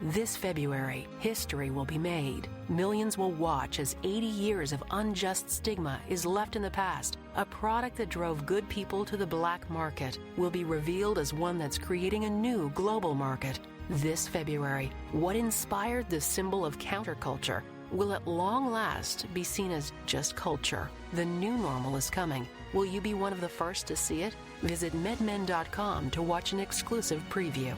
This February, history will be made. Millions will watch as 80 years of unjust stigma is left in the past. A product that drove good people to the black market will be revealed as one that's creating a new global market. This February, what inspired the symbol of counterculture will at long last be seen as just culture. The new normal is coming. Will you be one of the first to see it? Visit medmen.com to watch an exclusive preview.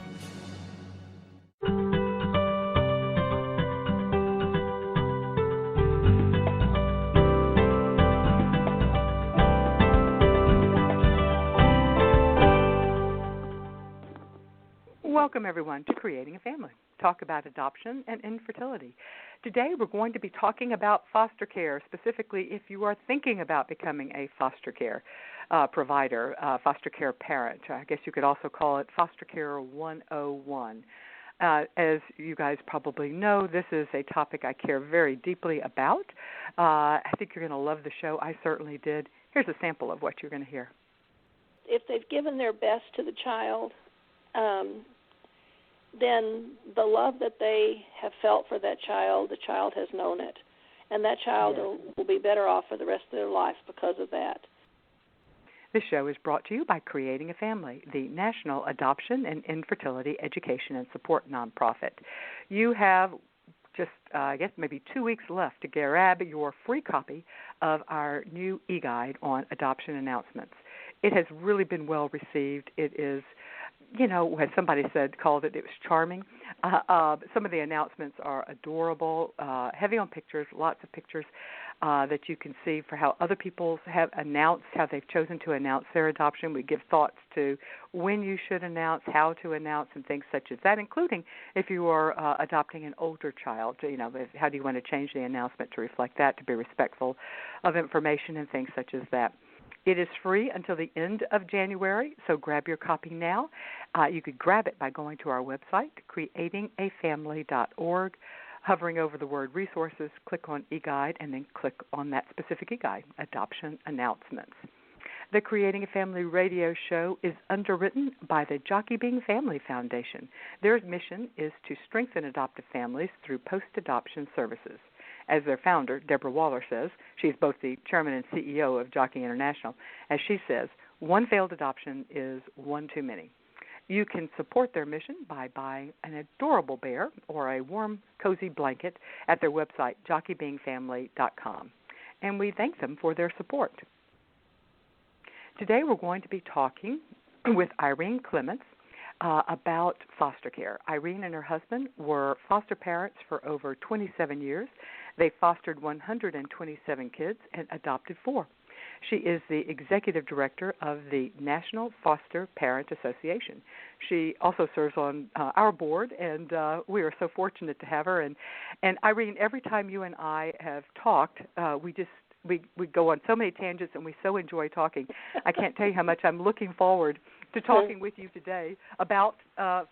Welcome, everyone, to Creating a Family. Talk about adoption and infertility. Today, we're going to be talking about foster care, specifically if you are thinking about becoming a foster care provider, foster care parent. I guess you could also call it Foster Care 101. As you guys probably know, this is a topic I care very deeply about. I think you're going to love the show. I certainly did. Here's a sample of what you're going to hear. If they've given their best to the child, then the love that they have felt for that child, the child has known it. And that child will be better off for the rest of their life because of that. This show is brought to you by Creating a Family, the National Adoption and Infertility Education and Support nonprofit. You have just, I guess, maybe 2 weeks left to grab your free copy of our new e-guide on adoption announcements. It has really been well received. It is, you know, as somebody said, called it was charming. Some of the announcements are adorable, heavy on pictures, lots of pictures that you can see for how other people have announced, how they've chosen to announce their adoption. We give thoughts to when you should announce, how to announce, and things such as that, including if you are adopting an older child, you know, how do you want to change the announcement to reflect that, to be respectful of information and things such as that. It is free until the end of January, so grab your copy now. You could grab it by going to our website, creatingafamily.org, hovering over the word resources, click on e-guide, and then click on that specific e-guide, Adoption Announcements. The Creating a Family radio show is underwritten by the Jockey Bing Family Foundation. Their mission is to strengthen adoptive families through post-adoption services. As their founder, Deborah Waller, says, she's both the chairman and CEO of Jockey International, as she says, one failed adoption is one too many. You can support their mission by buying an adorable bear or a warm, cozy blanket at their website, jockeybingfamily.com. And we thank them for their support. Today we're going to be talking with Irene Clements about foster care. Irene and her husband were foster parents for over 27 years. They fostered 127 kids and adopted 4. She is the executive director of the National Foster Parent Association. She also serves on our board, and we are so fortunate to have her. And Irene, every time you and I have talked, we go on so many tangents, and we so enjoy talking. I can't tell you how much I'm looking forward to talking with you today about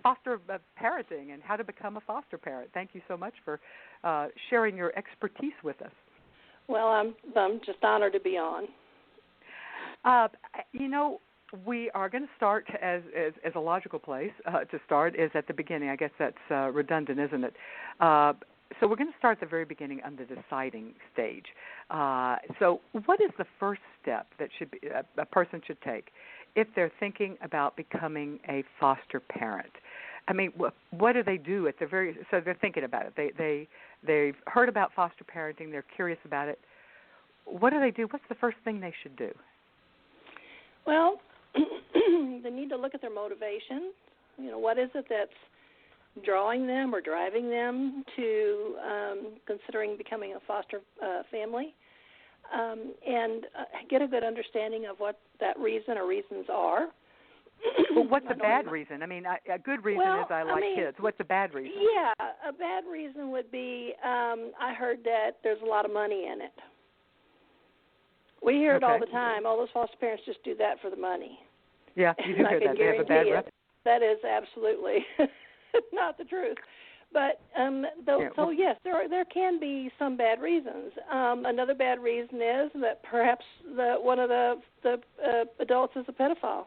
foster parenting and how to become a foster parent. Thank you so much for sharing your expertise with us. Well, I'm just honored to be on. You know, we are going to start as a logical place to start is at the beginning. I guess that's redundant, isn't it? So we're going to start at the very beginning on the deciding stage. So what is the first step that a person should take if they're thinking about becoming a foster parent? I mean, what do they do at the very? So they're thinking about it. They've heard about foster parenting. They're curious about it. What do they do? What's the first thing they should do? Well, they need to look at their motivation. You know, what is it that's drawing them or driving them to considering becoming a foster family, and get a good understanding of what that reason or reasons are. Well, what's a bad reason? I mean, a good reason is I like kids. What's a bad reason? Yeah, a bad reason would be I heard that there's a lot of money in it. We hear it all the time. All those foster parents just do that for the money. Yeah, you do hear that. They have a bad rep. That is absolutely not the truth. But so yes, there can be some bad reasons. Another bad reason is that perhaps one of the adults is a pedophile.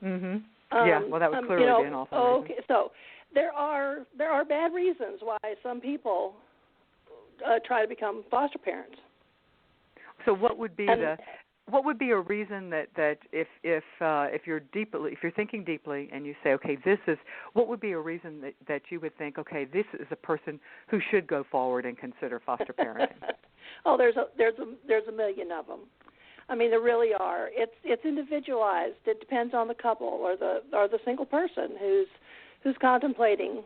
Mhm. Yeah. Well, that would clearly be an awful reason. Okay. So there are bad reasons why some people try to become foster parents. So what would be a reason that if you're thinking deeply and you say, okay, what would be a reason that you would think, okay, this is a person who should go forward and consider foster parenting? Oh, there's a million of them. I mean, there really are. It's individualized. It depends on the couple or the single person who's contemplating,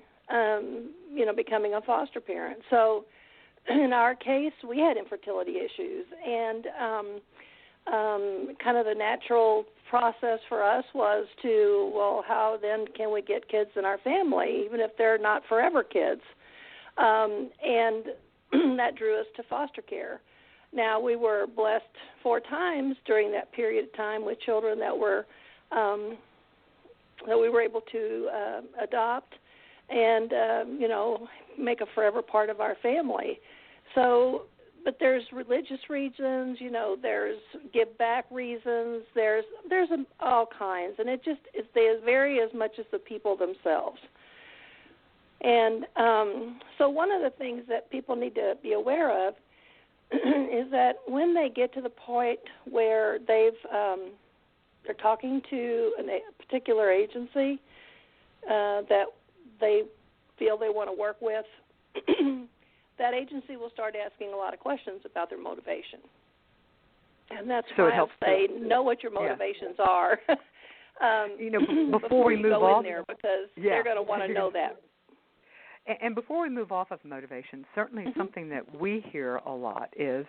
becoming a foster parent. So, in our case, we had infertility issues, and kind of the natural process for us was how then can we get kids in our family, even if they're not forever kids? And that drew us to foster care. Now, we were blessed 4 times during that period of time with children that we were able to adopt and, make a forever part of our family. So, but there's religious reasons, there's give back reasons, there's all kinds, and they vary as much as the people themselves. And so one of the things that people need to be aware of is that when they get to the point where they're talking to a particular agency that they feel they want to work with, that agency will start asking a lot of questions about their motivation. And that's why I say know what your motivations are. Before we move go off, in there, because they're going to want to know that. And before we move off of motivation, certainly something that we hear a lot is,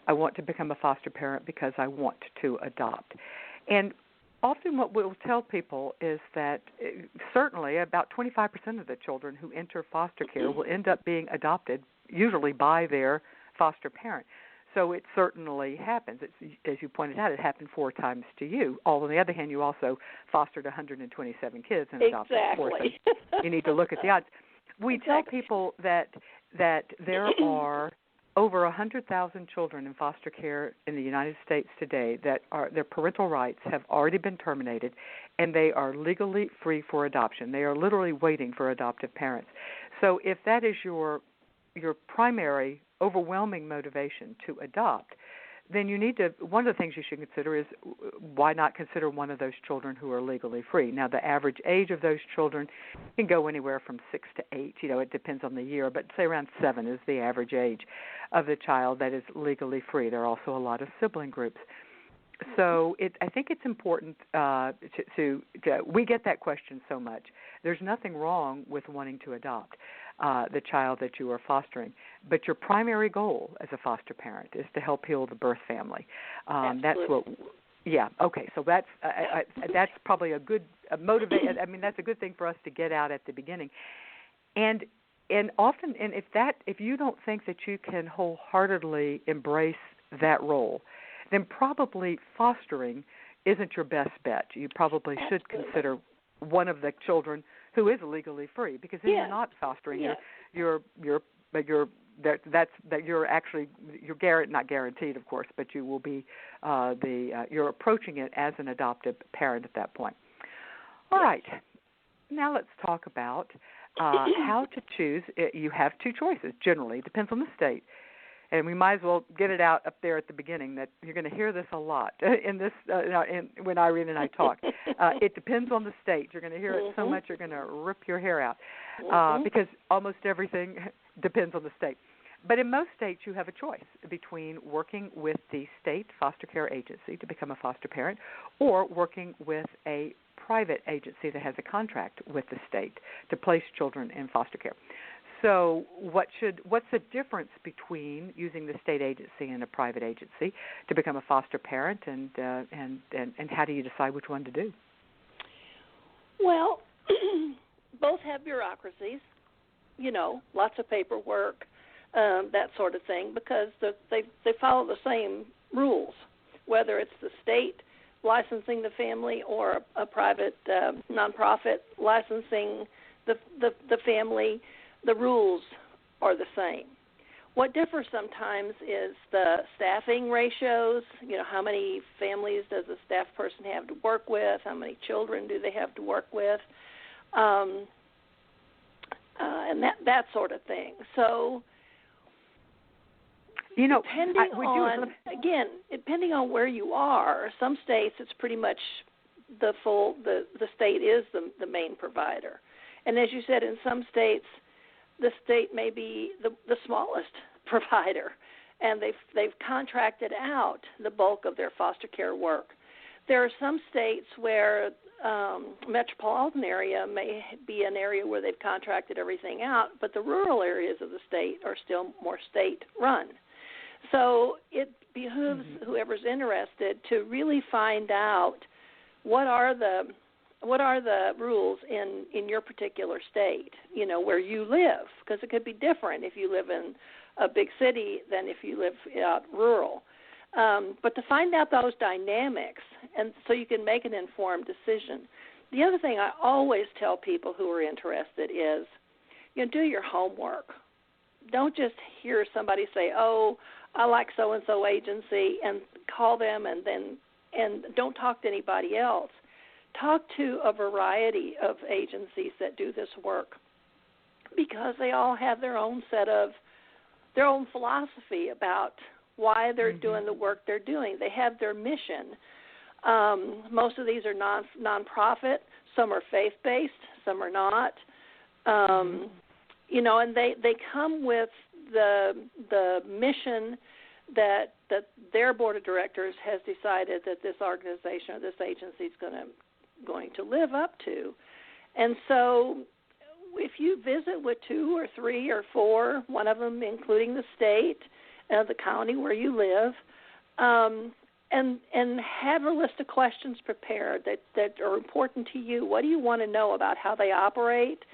I want to become a foster parent because I want to adopt. And often what we'll tell people is that certainly about 25% of the children who enter foster care will end up being adopted, usually by their foster parent. So it certainly happens. As you pointed out, it happened 4 times to you. Although on the other hand, you also fostered 127 kids and adopted 4. So you need to look at the odds. We tell people that there are over 100,000 children in foster care in the United States today that their parental rights have already been terminated, and they are legally free for adoption. They are literally waiting for adoptive parents. So if that is your primary, overwhelming motivation to adopt, then you need to, one of the things you should consider is why not consider one of those children who are legally free. Now, the average age of those children can go anywhere from 6 to 8. It depends on the year, but say around 7 is the average age of the child that is legally free. There are also a lot of sibling groups. So I think it's important we get that question so much. There's nothing wrong with wanting to adopt the child that you are fostering, but your primary goal as a foster parent is to help heal the birth family. That's what. Yeah. Okay. So that's probably a good motivate. I mean, that's a good thing for us to get out at the beginning, and often, and if you don't think that you can wholeheartedly embrace that role, then probably fostering isn't your best bet. You probably should consider one of the children who is legally free, because then you're not fostering. You're not guaranteed, of course, but you will be you're approaching it as an adoptive parent at that point. All right. Now let's talk about how to choose. You have 2 choices generally. It depends on the state. And we might as well get it out up there at the beginning that you're going to hear this a lot in this when Irene and I talk. It depends on the state. You're going to hear it so much you're going to rip your hair out because almost everything depends on the state. But in most states, you have a choice between working with the state foster care agency to become a foster parent or working with a private agency that has a contract with the state to place children in foster care. So what's the difference between using the state agency and a private agency to become a foster parent, and how do you decide which one to do? Well, both have bureaucracies, lots of paperwork, that sort of thing, because they follow the same rules, whether it's the state licensing the family or a private nonprofit licensing the family. The rules are the same. What differs sometimes is the staffing ratios. How many families does a staff person have to work with? How many children do they have to work with? and that sort of thing. So, depending on where you are, some states it's pretty much the state is the main provider. And as you said, in some states, the state may be the smallest provider, and they've contracted out the bulk of their foster care work. There are some states where metropolitan area may be an area where they've contracted everything out, but the rural areas of the state are still more state-run. So it behooves whoever's interested to really find out what are the rules in your particular state, where you live, because it could be different if you live in a big city than if you live out rural. But to find out those dynamics, and so you can make an informed decision. The other thing I always tell people who are interested is, do your homework. Don't just hear somebody say, "Oh, I like so-and-so agency," and call them and don't talk to anybody else. Talk to a variety of agencies that do this work, because they all have their own philosophy about why they're doing the work they're doing. They have their mission. Most of these are non-profit. Some are faith-based. Some are not. And they come with the mission that their board of directors has decided that this organization or this agency is going to live up to. And so if you visit with 2 or 3 or 4, one of them including the state, the county where you live, and have a list of questions prepared that are important to you. What do you want to know about how they operate?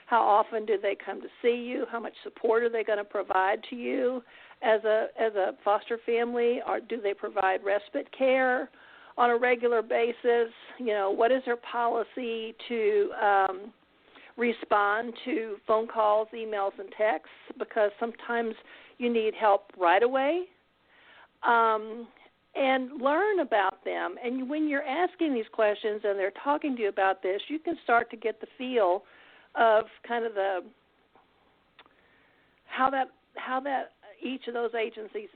How often do they come to see you? How much support are they going to provide to you as a foster family? Or do they provide respite care on a regular basis? What is their policy to respond to phone calls, emails, and texts? Because sometimes you need help right away. And learn about them. And when you're asking these questions and they're talking to you about this, you can start to get the feel of kind of how that each of those agencies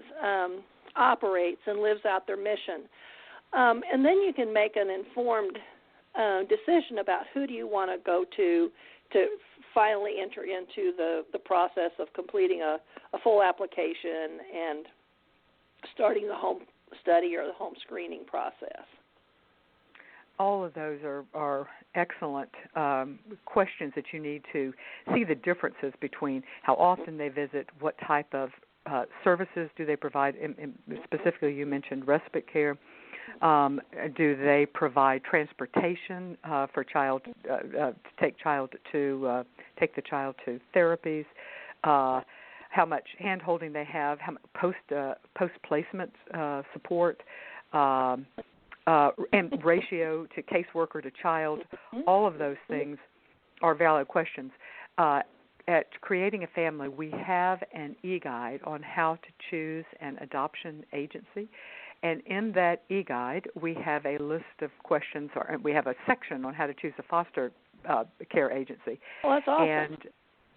operates and lives out their mission. And then you can make an informed decision about who do you want to go to finally enter into the process of completing a full application and starting the home study or the home screening process. All of those are excellent questions that you need to see the differences between how often they visit, what type of services do they provide. Specifically, you mentioned respite care. Do they provide transportation for child to take the child to therapies? How much hand-holding they have, how much post-placement support, and ratio to caseworker to child. All of those things are valid questions. At Creating a Family, we have an e-guide on how to choose an adoption agency. And in that e-guide, we have a list of questions, or we have a section on how to choose a foster care agency. Well, that's awesome.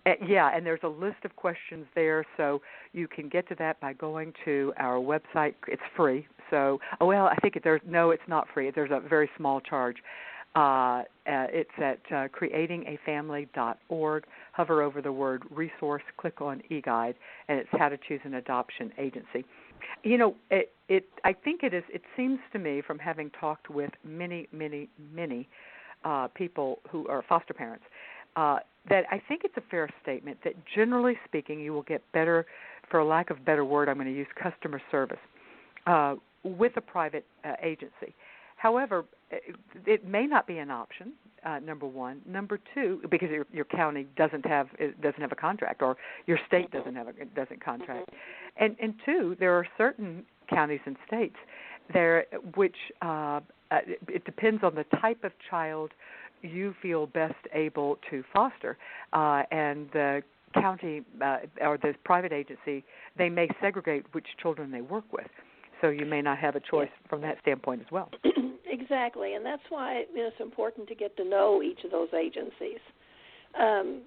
And there's a list of questions there, so you can get to that by going to our website. It's free. So, I think it's not free. There's a very small charge. It's at creatingafamily.org. Hover over the word resource, click on e-guide, and it's how to choose an adoption agency. I think it is. It seems to me, from having talked with many, many, many people who are foster parents, that I think it's a fair statement that generally speaking, you will get better, for lack of a better word, I'm going to use customer service with a private agency. However, it may not be an option. Number one. Number two, because your county doesn't have a contract, or your state doesn't contract. And two, there are certain counties and states there which it depends on the type of child you feel best able to foster, and the county or the private agency, they may segregate which children they work with. So you may not have a choice from that standpoint as well. Exactly, and that's why it's important to get to know each of those agencies.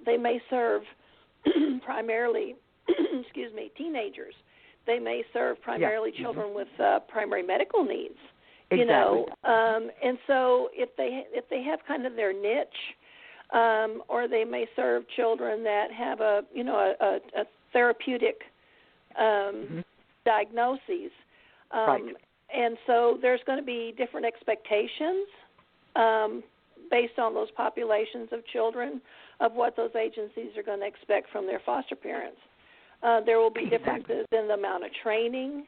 They may serve primarily, teenagers. They may serve primarily children with primary medical needs. Exactly. You know, and so if they have kind of their niche, or they may serve children that have a therapeutic diagnoses. Right. And so there's going to be different expectations based on those populations of children of what those agencies are going to expect from their foster parents. There will be differences in the amount of training,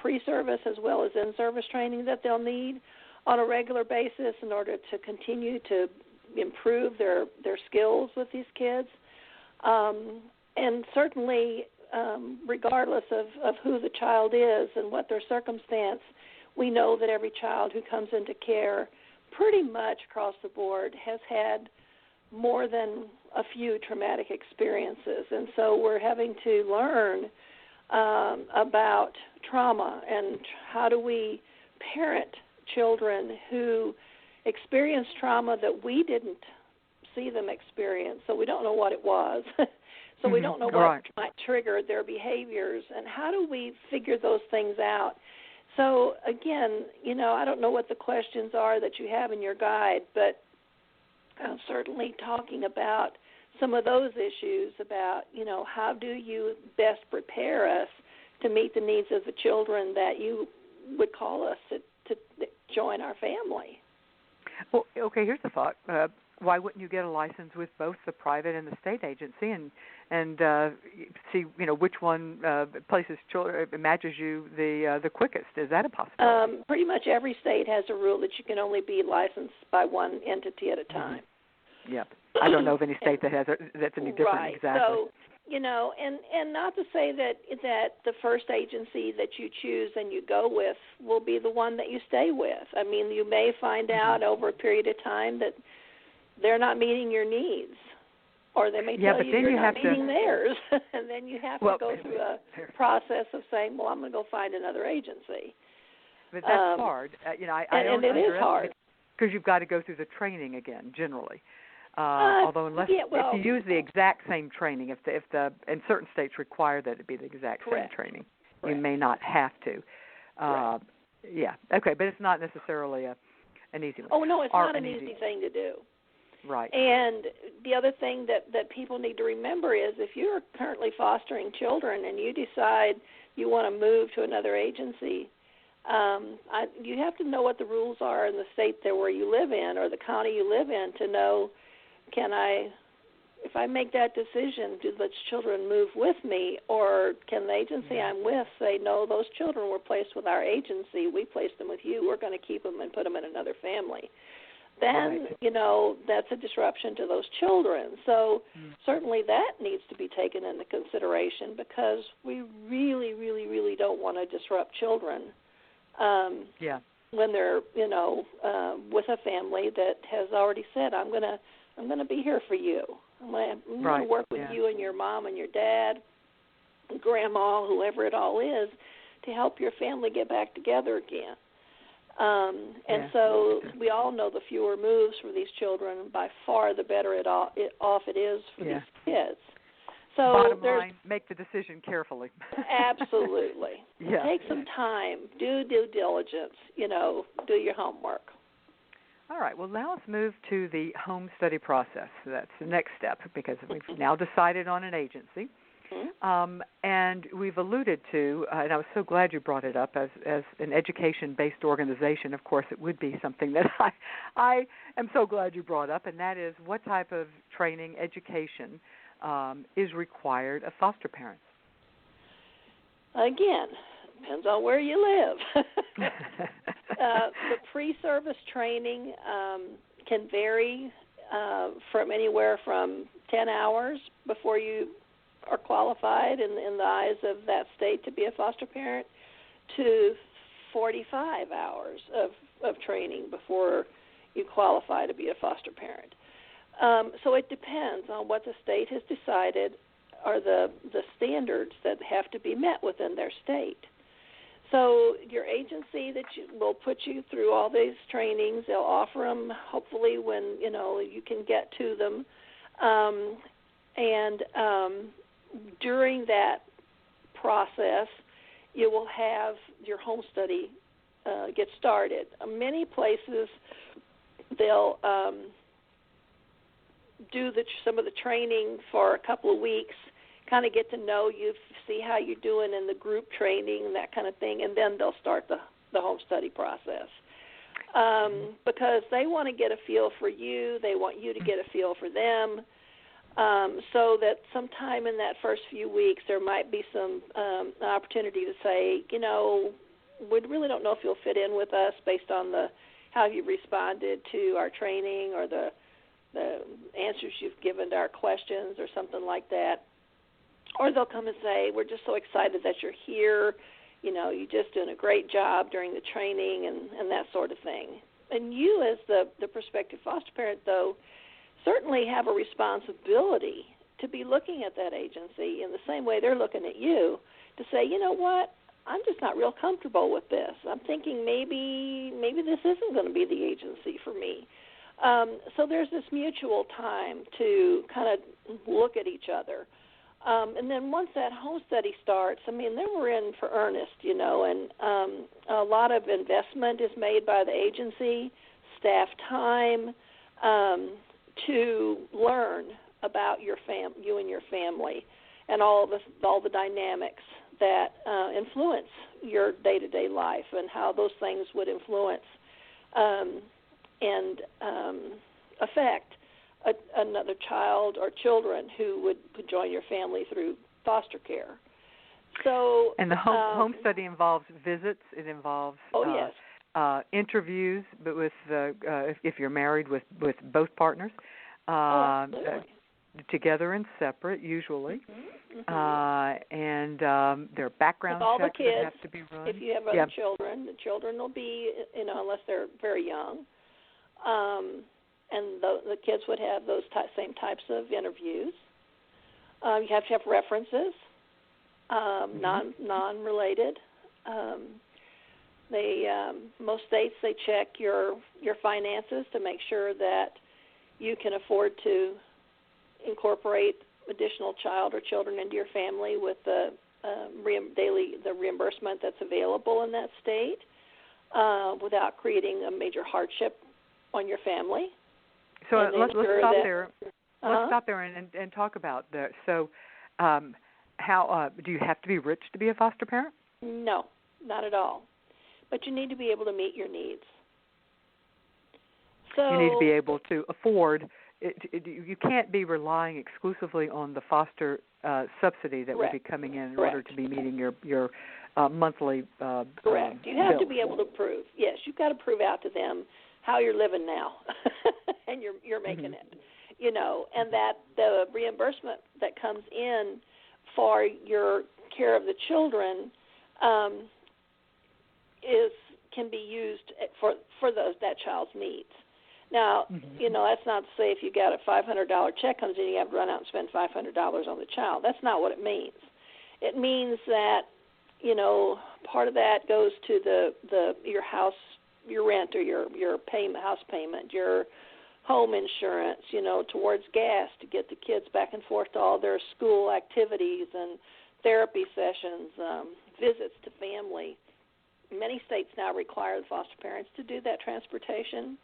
pre-service as well as in-service training that they'll need on a regular basis in order to continue to improve their skills with these kids. And certainly, regardless of who the child is and what their circumstance, we know that every child who comes into care pretty much across the board has had more than a few traumatic experiences. And so we're having to learn about trauma and how do we parent children who experience trauma that we didn't see them experience, so we don't know what it was. So we don't know what might trigger their behaviors, and how do we figure those things out? So, again, I don't know what the questions are that you have in your guide, but certainly talking about some of those issues about, how do you best prepare us to meet the needs of the children that you would call us to join our family. Well, okay, here's the thought. Why wouldn't you get a license with both the private and the state agency and see which one places children matches you the quickest? Is that a possibility? Pretty much every state has a rule that you can only be licensed by one entity at a time. Mm-hmm. Yep. I don't know of any state that's any different. Right. Exactly. So and not to say that the first agency that you choose and you go with will be the one that you stay with. I mean, you may find out over a period of time that they're not meeting your needs, or they may tell you you're not meeting theirs, and then you have to go through a process of saying, well, I'm going to go find another agency. But that's hard. I and it is hard. Because you've got to go through the training again, generally. Although if you use the exact same training, and certain states require that it be the exact same training, you may not have to. Yeah, okay, but it's not necessarily an easy one. Oh, no, it's not an easy thing to do. Right. And the other thing that people need to remember is if you're currently fostering children and you decide you want to move to another agency, you have to know what the rules are in the state there where you live in or the county you live in to know, if I make that decision, do those children move with me, or can the agency I'm with say, no, those children were placed with our agency, we placed them with you, we're going to keep them and put them in another family. Then, that's a disruption to those children. So certainly that needs to be taken into consideration because we really, really, really don't want to disrupt children when they're, with a family that has already said, I'm going to be here for you. I'm going to work with you and your mom and your dad, grandma, whoever it all is, to help your family get back together again. So we all know the fewer moves for these children, by far the better off it is for these kids. So bottom line, make the decision carefully. Absolutely. Take some time, do due diligence, do your homework. All right, well, now let's move to the home study process. So that's the next step because we've now decided on an agency. And we've alluded to, and I was so glad you brought it up, as an education-based organization, of course, it would be something that I am so glad you brought up, and that is what type of training, education is required of foster parents? Again, depends on where you live. The pre-service training can vary from anywhere from 10 hours before you are qualified in the eyes of that state to be a foster parent to 45 hours of training before you qualify to be a foster parent. So it depends on what the state has decided are the standards that have to be met within their state. So your agency will put you through all these trainings. They'll offer them hopefully when you can get to them. And during that process, you will have your home study get started. Many places, they'll do some of the training for a couple of weeks, kind of get to know you, see how you're doing in the group training and that kind of thing, and then they'll start the home study process. Because they want to get a feel for you, they want you to get a feel for them, so that sometime in that first few weeks there might be some opportunity to say, we really don't know if you'll fit in with us based on how you responded to our training or the answers you've given to our questions or something like that. Or they'll come and say, we're just so excited that you're here. You're just doing a great job during the training and that sort of thing. And you as the prospective foster parent, though, certainly have a responsibility to be looking at that agency in the same way they're looking at you to say, you know what, I'm just not real comfortable with this. I'm thinking maybe this isn't going to be the agency for me. So there's this mutual time to kind of look at each other. And then once that home study starts, then we're in for earnest, and a lot of investment is made by the agency, staff time, to learn about you and your family and all the dynamics that influence your day-to-day life and how those things would influence and affect another child or children who would join your family through foster care. So, and the home study involves visits. It involves interviews, but with if you're married with both partners, together and separate usually, and there are background with all checks the kids, that have to be run. If you have other children, the children will be, unless they're very young. And the kids would have those same types of interviews. You have to have references, non-related. Most states, they check your finances to make sure that you can afford to incorporate additional child or children into your family with the reimbursement that's available in that state without creating a major hardship on your family. So let's stop there. Let's stop there and talk about that. So, how do you have to be rich to be a foster parent? No, not at all. But you need to be able to meet your needs. So you need to be able to afford. You can't be relying exclusively on the foster subsidy that would be coming in order to be meeting your monthly. Correct. You have to be able to prove. Yes, you've got to prove out to them how you're living now, and you're making it, and that the reimbursement that comes in for your care of the children can be used for that child's needs. Now, that's not to say if you got a $500 check comes in, you have to run out and spend $500 on the child. That's not what it means. It means that, part of that goes to your house, your rent or your house payment, your home insurance, towards gas to get the kids back and forth to all their school activities and therapy sessions, visits to family. Many states now require the foster parents to do that transportation.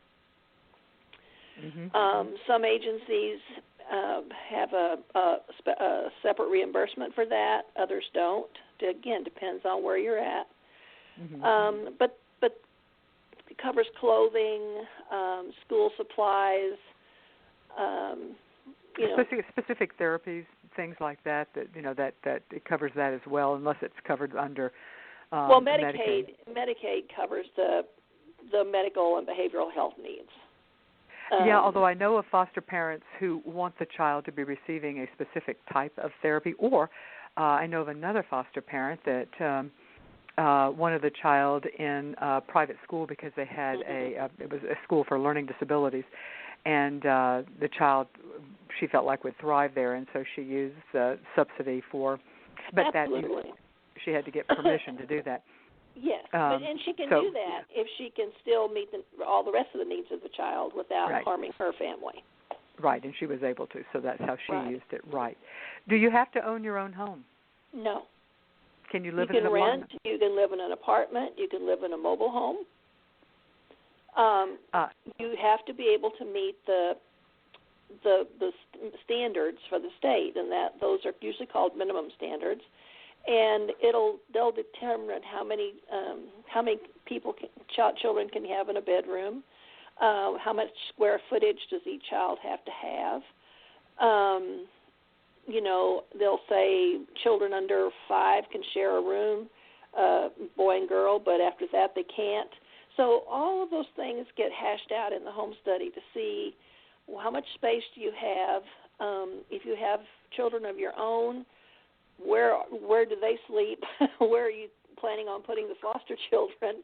Some agencies have a separate reimbursement for that. Others don't. Again, depends on where you're at. But it covers clothing, school supplies, specific therapies, things like that. That it covers that as well, unless it's covered under. Medicaid covers the medical and behavioral health needs. Although I know of foster parents who want the child to be receiving a specific type of therapy, or I know of another foster parent that wanted the child in private school because they had it was a school for learning disabilities, and the child, she felt like, would thrive there, and so she used the subsidy for, but Absolutely. She had to get permission to do that. Yes, and she can do that if she can still meet all the rest of the needs of the child without harming her family. Right, and she was able to, so that's how she Right. used it. Right. Do you have to own your own home? No. Can you live in You an can apartment? rent. You can live in an apartment. You can live in a mobile home. You have to be able to meet the standards for the state, and that those are usually called minimum standards. And they'll determine how many people children can have in a bedroom, how much square footage does each child have to have. They'll say children under 5 can share a room, boy and girl, but after that they can't. So all of those things get hashed out in the home study to see how much space do you have. If you have children of your own, where do they sleep? Where are you planning on putting the foster children?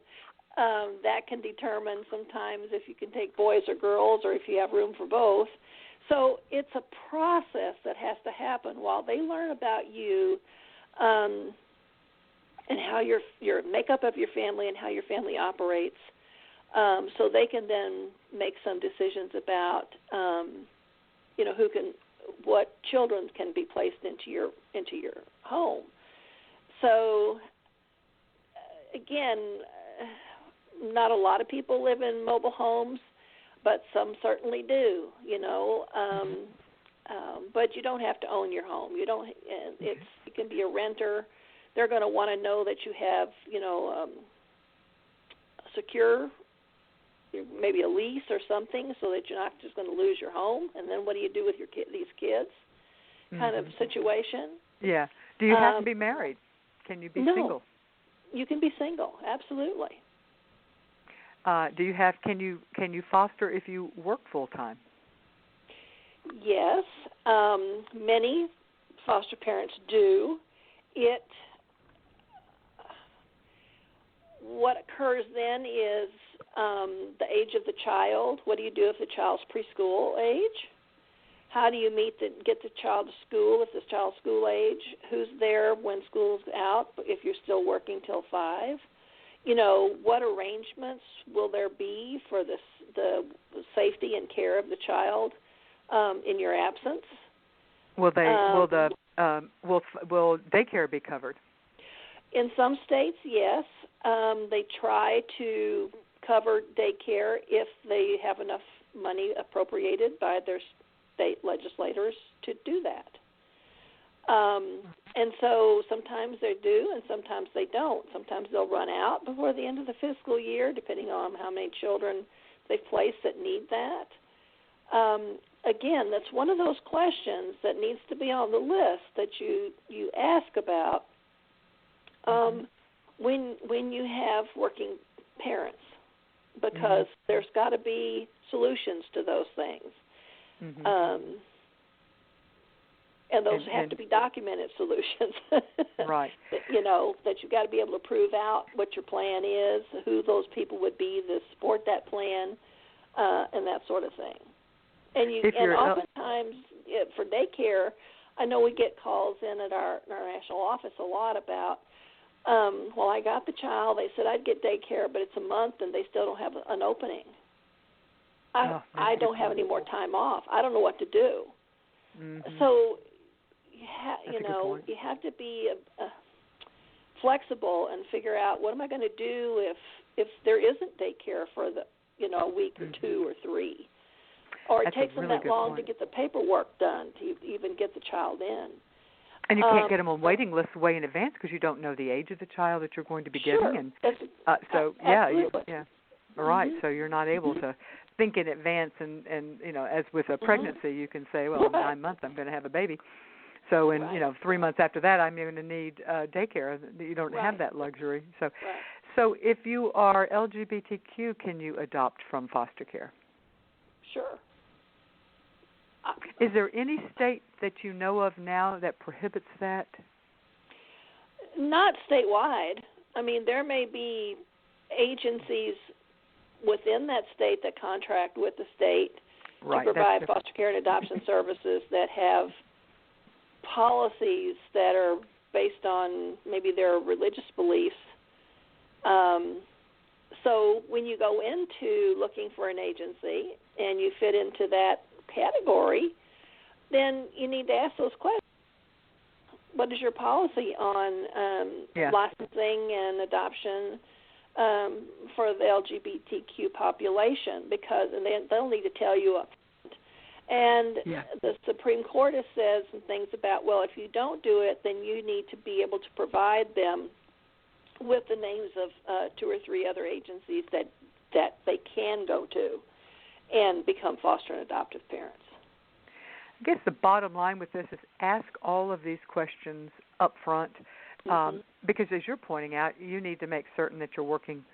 That can determine sometimes if you can take boys or girls, or if you have room for both. So it's a process that has to happen while they learn about you and how your makeup of your family and how your family operates, so they can then make some decisions about what children can be placed into your home. So again, not a lot of people live in mobile homes, but some certainly do. But you don't have to own your home. You don't. You can be a renter. They're going to want to know that you have, secure, maybe a lease or something, so that you're not just going to lose your home. And then what do you do with these kids? Kind of situation. Yeah. Do you have to be married? Can you be single? No, you can be single. Absolutely. Can you foster if you work full time? Yes, many foster parents do. What occurs then is the age of the child. What do you do if the child's preschool age? How do you get the child to school if the child's school age? Who's there when school's out if you're still working till 5? What arrangements will there be for the safety and care of the child in your absence? Will daycare be covered? In some states, yes. They try to cover daycare if they have enough money appropriated by their state legislators to do that. And so sometimes they do and sometimes they don't. Sometimes they'll run out before the end of the fiscal year, depending on how many children they've placed that need that. Again, that's one of those questions that needs to be on the list that you ask about when you have working parents, because there's got to be solutions to those things. And those have to be documented solutions. Right. That you've got to be able to prove out what your plan is, who those people would be to support that plan, and that sort of thing. And oftentimes for daycare, I know we get calls in at our national office a lot about, I got the child, they said I'd get daycare, but it's a month and they still don't have an opening. I don't have any more time off. I don't know what to do. So you have to be flexible and figure out, what am I going to do if there isn't daycare for a week or 2 or 3, or it takes them that long to get the paperwork done to even get the child in. And you can't get them on waiting lists way in advance because you don't know the age of the child that you're going to be getting. And right. So you're not able to think in advance, and as with a pregnancy, you can say, well, in 9 months I'm going to have a baby. So in 3 months after that, I'm going to need daycare. You don't have that luxury. So if you are LGBTQ, can you adopt from foster care? Sure. Is there any state that you know of now that prohibits that? Not statewide. I mean, there may be agencies within that state that contract with the state to provide foster care and adoption services that have policies that are based on maybe their religious beliefs. So when you go into looking for an agency and you fit into that category, then you need to ask those questions. What is your policy on licensing and adoption for the LGBTQ population? Because they'll need to tell you up front. And the Supreme Court has said some things about, well, if you don't do it, then you need to be able to provide them with the names of 2 or 3 other agencies that they can go to and become foster and adoptive parents. I guess the bottom line with this is ask all of these questions up front because, as you're pointing out, you need to make certain that you're working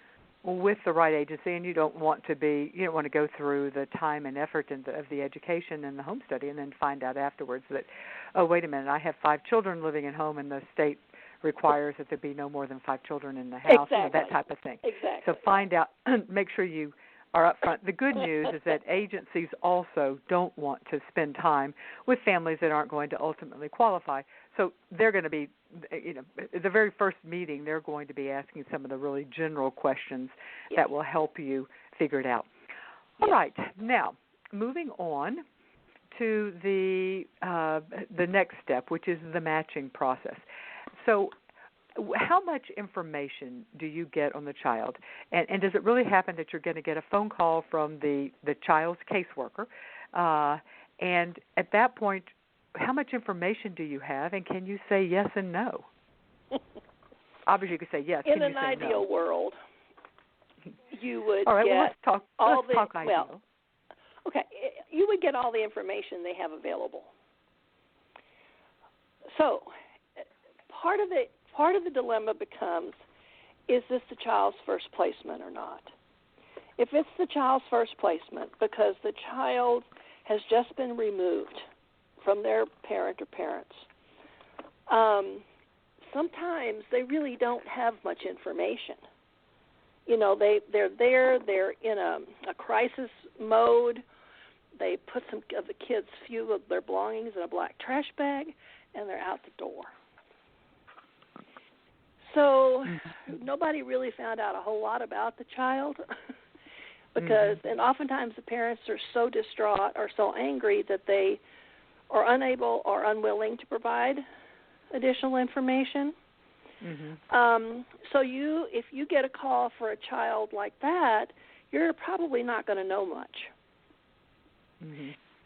with the right agency, and you don't want to go through the time and effort of the education and the home study and then find out afterwards that, oh, wait a minute, I have 5 children living at home and the state requires that there be no more than 5 children in the house, that type of thing. Exactly. So find out, make sure you are up front. The good news is that agencies also don't want to spend time with families that aren't going to ultimately qualify. So they're going to be, the very first meeting, they're going to be asking some of the really general questions that will help you figure it out. All right. Now, moving on to the next step, which is the matching process. So how much information do you get on the child? And does it really happen that you're going to get a phone call from the child's caseworker? And at that point, how much information do you have, and can you say yes and no? Obviously, you could say yes. In an ideal world, you would all right, get well, let's talk ideal. Well, okay, you would get all the information they have available. So part of the dilemma becomes, is this the child's first placement or not? If it's the child's first placement because the child has just been removed from their parent or parents, sometimes they really don't have much information. They're there, they're in a crisis mode. They put some of the kids' few of their belongings in a black trash bag, and they're out the door. So nobody really found out a whole lot about the child because, and oftentimes the parents are so distraught or so angry that they are unable or unwilling to provide additional information. So if you get a call for a child like that, you're probably not going to know much.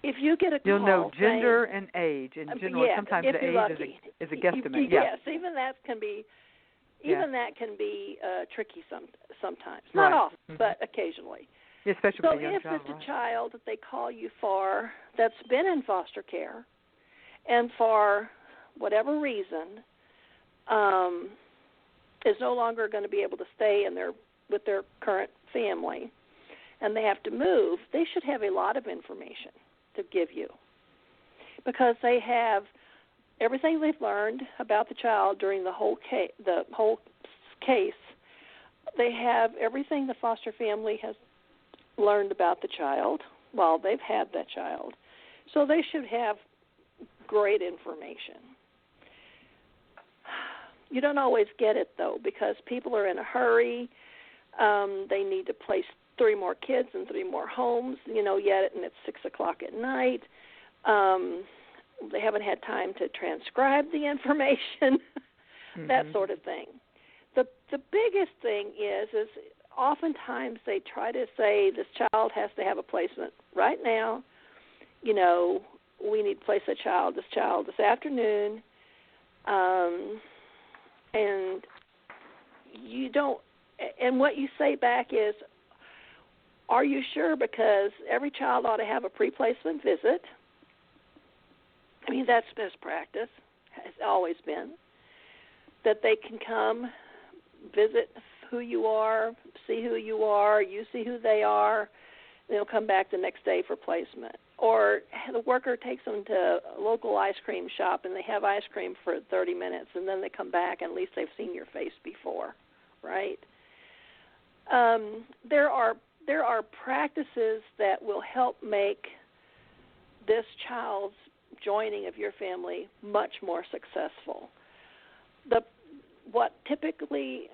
If you get a call, you'll know gender and age. In general, sometimes the age is a guesstimate. Yes, even that can be. That can be tricky sometimes. Not often, but occasionally. Especially so with a young if child, it's a child that they call you for that's been in foster care and for whatever reason is no longer going to be able to stay with their current family and they have to move, they should have a lot of information to give you because they have everything they've learned about the child during the whole case. They have everything the foster family has learned about the child while they've had that child. So they should have great information. You don't always get it, though, because people are in a hurry. They need to place 3 more kids in 3 more homes, and it's 6 o'clock at night. They haven't had time to transcribe the information, that sort of thing. The biggest thing is oftentimes they try to say this child has to have a placement right now. We need to place this child this afternoon. And you don't, and what you say back is, are you sure? Because every child ought to have a pre-placement visit. I mean, that's best practice, has always been, that they can come, visit who you are, see who you are, you see who they are, and they'll come back the next day for placement. Or the worker takes them to a local ice cream shop and they have ice cream for 30 minutes and then they come back and at least they've seen your face before, right? There are practices that will help make this child's joining of your family much more successful. What typically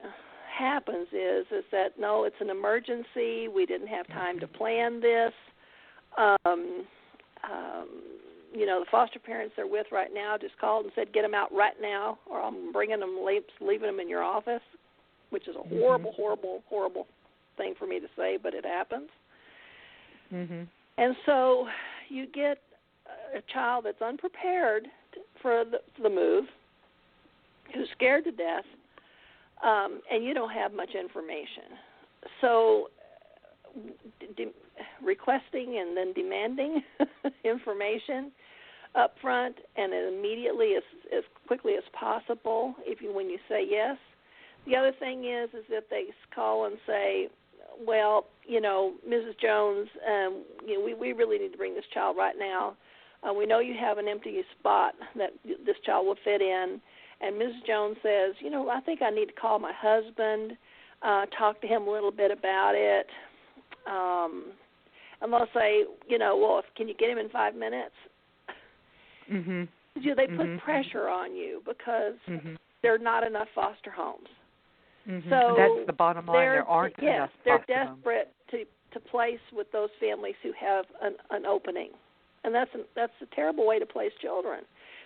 happens is that, no, it's an emergency, we didn't have time to plan this, the foster parents they're with right now just called and said, get them out right now, or I'm bringing them, leaving them in your office, which is a horrible, horrible, horrible thing for me to say, but it happens. Mm-hmm. And so you get a child that's unprepared for the move, who's scared to death, and you don't have much information. So requesting and then demanding information up front and immediately as quickly as possible when you say yes. The other thing is if they call and say, well, Mrs. Jones, we really need to bring this child right now. We know you have an empty spot that this child will fit in. And Mrs. Jones says, I think I need to call my husband, talk to him a little bit about it. And they'll say, well, can you get him in 5 minutes? Mm-hmm. They put pressure on you because there are not enough foster homes. Mm-hmm. So that's the bottom line. There aren't enough they're foster homes. desperate to place with those families who have an opening. And that's a terrible way to place children.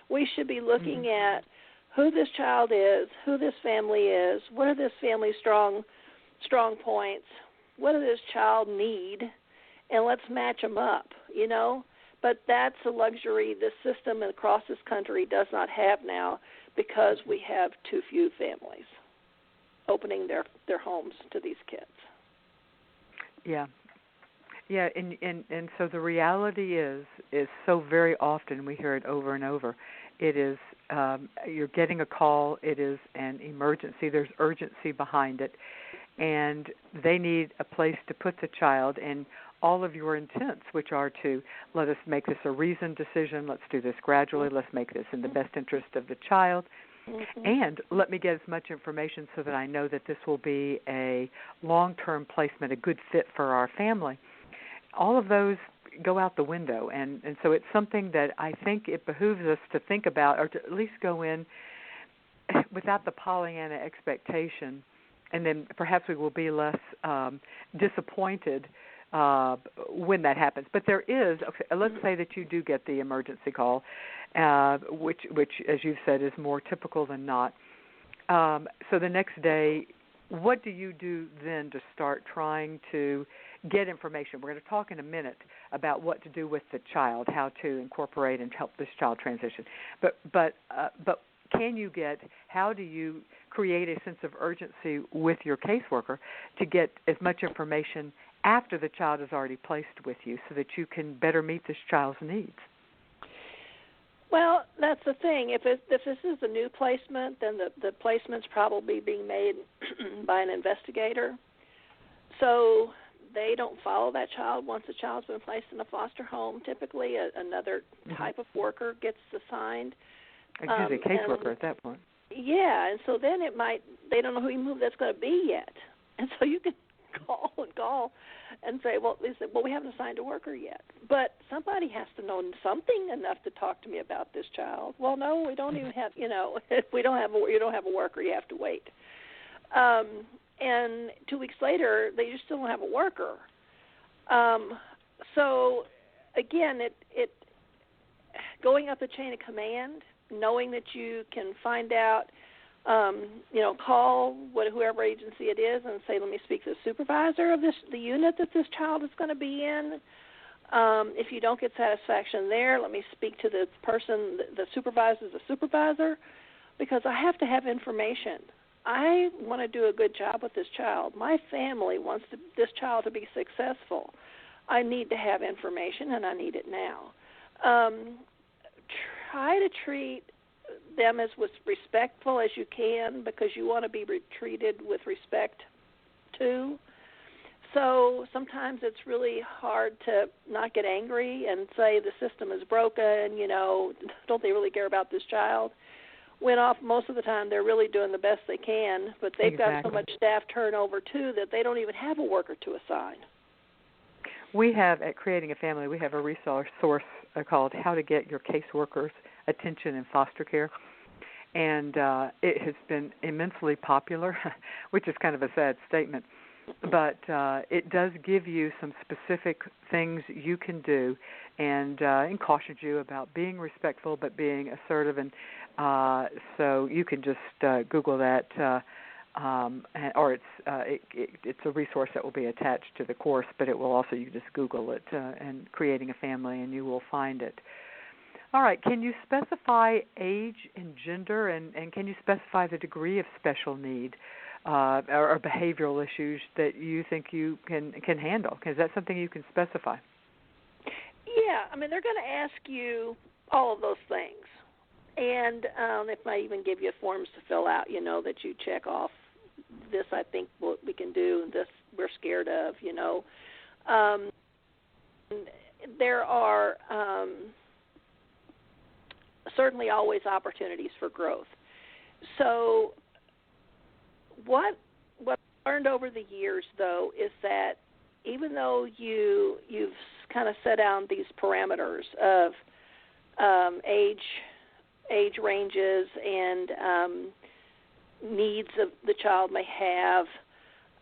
We should be looking at who this child is, who this family is, what are this family's strong points, what does this child need, and let's match them up, But that's a luxury this system across this country does not have now because we have too few families opening their homes to these kids. Yeah. Yeah, and so the reality is so very often we hear it over and over. It is you're getting a call. It is an emergency. There's urgency behind it, and they need a place to put the child. And all of your intents, which are to let us make this a reasoned decision. Let's do this gradually. Let's make this in the best interest of the child. Mm-hmm. And let me get as much information so that I know that this will be a long-term placement, a good fit for our family. All of those go out the window, and so it's something that I think it behooves us to think about, or to at least go in without the Pollyanna expectation, and then perhaps we will be less disappointed when that happens. But there is, okay, let's say that you do get the emergency call, which, as you've said, is more typical than not. So the next day, what do you do then to start trying to get information? We're going to talk in a minute about what to do with the child, how to incorporate and help this child transition. But how do you create a sense of urgency with your caseworker to get as much information after the child is already placed with you so that you can better meet this child's needs? Well, that's the thing. If this is a new placement, then the placement's probably being made by an investigator. So they don't follow that child once the child's been placed in a foster home. Typically, another type of worker gets assigned. Usually a caseworker at that point. Yeah, and so then they don't know who that's going to be yet. And so you can call and say, well, we haven't assigned a worker yet. But somebody has to know something enough to talk to me about this child. Well, no, we don't even have, if you don't have a worker, you have to wait. And 2 weeks later, they just still don't have a worker. So, again, it going up the chain of command, knowing that you can find out, call whoever agency it is and say, let me speak to the supervisor of the unit that this child is going to be in. If you don't get satisfaction there, let me speak to the person, the supervisor is a supervisor, because I have to have information. I want to do a good job with this child. My family wants this child to be successful. I need to have information, and I need it now. Try to treat them as respectful as you can, because you want to be treated with respect too. So sometimes it's really hard to not get angry and say the system is broken, don't they really care about this child? When most of the time they're really doing the best they can, but they've got so much staff turnover too that they don't even have a worker to assign. We have, at Creating a Family, we have a resource called How to Get Your Caseworkers Attention in Foster Care. And it has been immensely popular, which is kind of a sad statement. but it does give you some specific things you can do, and cautions you about being respectful but being assertive. And so you can just Google that, or it's a resource that will be attached to the course, but it will also, you can just Google it and Creating a Family, and you will find it. All right, can you specify age and gender, and can you specify the degree of special need or behavioral issues that you think you can handle? Is that something you can specify? Yeah, I mean, they're going to ask you all of those things. And they might even give you forms to fill out, that you check off, this I think what we can do, and this we're scared of, There are certainly always opportunities for growth. So what I've learned over the years, though, is that even though you've kind of set down these parameters of age ranges and needs of the child may have,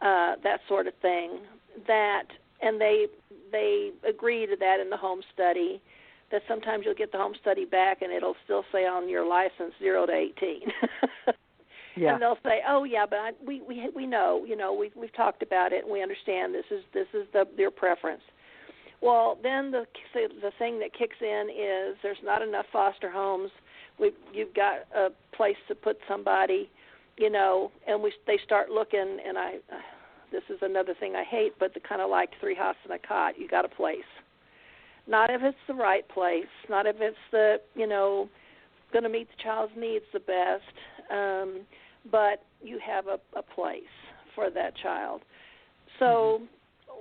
that sort of thing, and they agree to that in the home study, that sometimes you'll get the home study back and it'll still say on your license 0 to 18. Yeah. And they'll say, "Oh yeah, but we know, we've talked about it and we understand this is their preference." Well, then the thing that kicks in is there's not enough foster homes. You've got a place to put somebody, and they start looking, and this is another thing I hate, but the kind of like 3 hots and a cot. You got a place. Not if it's the right place, not if it's going to meet the child's needs the best, but you have a place for that child. So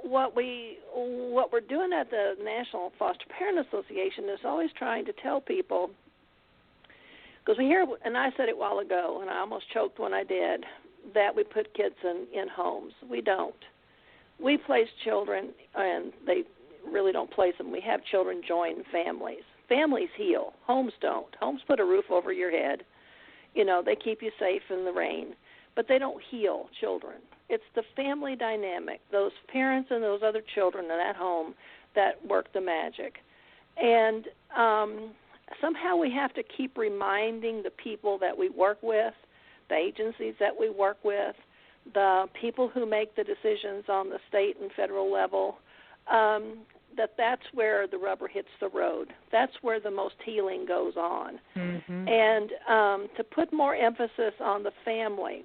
what we're doing at the National Foster Parent Association is always trying to tell people, because we hear, and I said it a while ago, and I almost choked when I did, that we put kids in homes. We don't. We place children, and they really don't place them. We have children join families. Families heal. Homes don't. Homes put a roof over your head. They keep you safe in the rain, but they don't heal children. It's the family dynamic, those parents and those other children in that home, that work the magic. And somehow we have to keep reminding the people that we work with, the agencies that we work with, the people who make the decisions on the state and federal level, that's where the rubber hits the road. That's where the most healing goes on. Mm-hmm. And to put more emphasis on the family.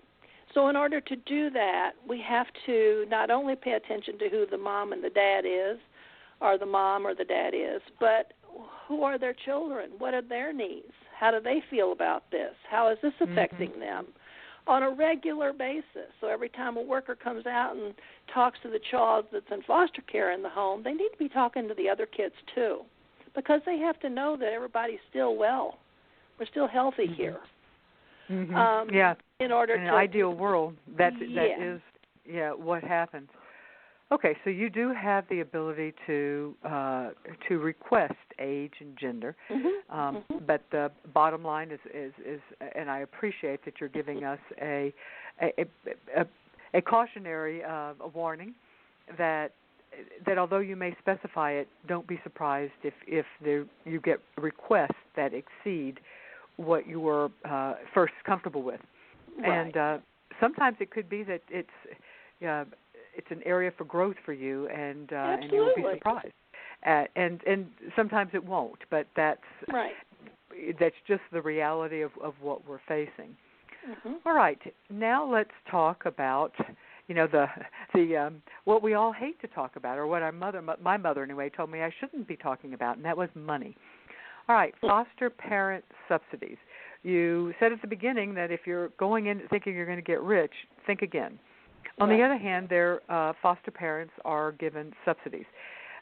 So in order to do that, we have to not only pay attention to who the mom and the dad is, or the mom or the dad is, but who are their children? What are their needs? How do they feel about this? How is this affecting them? On a regular basis. So every time a worker comes out and talks to the child that's in foster care in the home, they need to be talking to the other kids too, because they have to know that everybody's still well. We're still healthy here. Mm-hmm. In an ideal world, that is what happens. Okay, so you do have the ability to request age and gender, but the bottom line is, and I appreciate that you're giving us a cautionary a warning that although you may specify it, don't be surprised if you get requests that exceed what you were first comfortable with. Right. And sometimes it could be that it's an area for growth for you, and you will be surprised. And sometimes it won't, but that's just the reality of what we're facing. Mm-hmm. All right, now let's talk about the what we all hate to talk about, or what my mother anyway told me I shouldn't be talking about, and that was money. All right, foster parent subsidies. You said at the beginning that if you're going in thinking you're going to get rich, think again. On the other hand, their foster parents are given subsidies.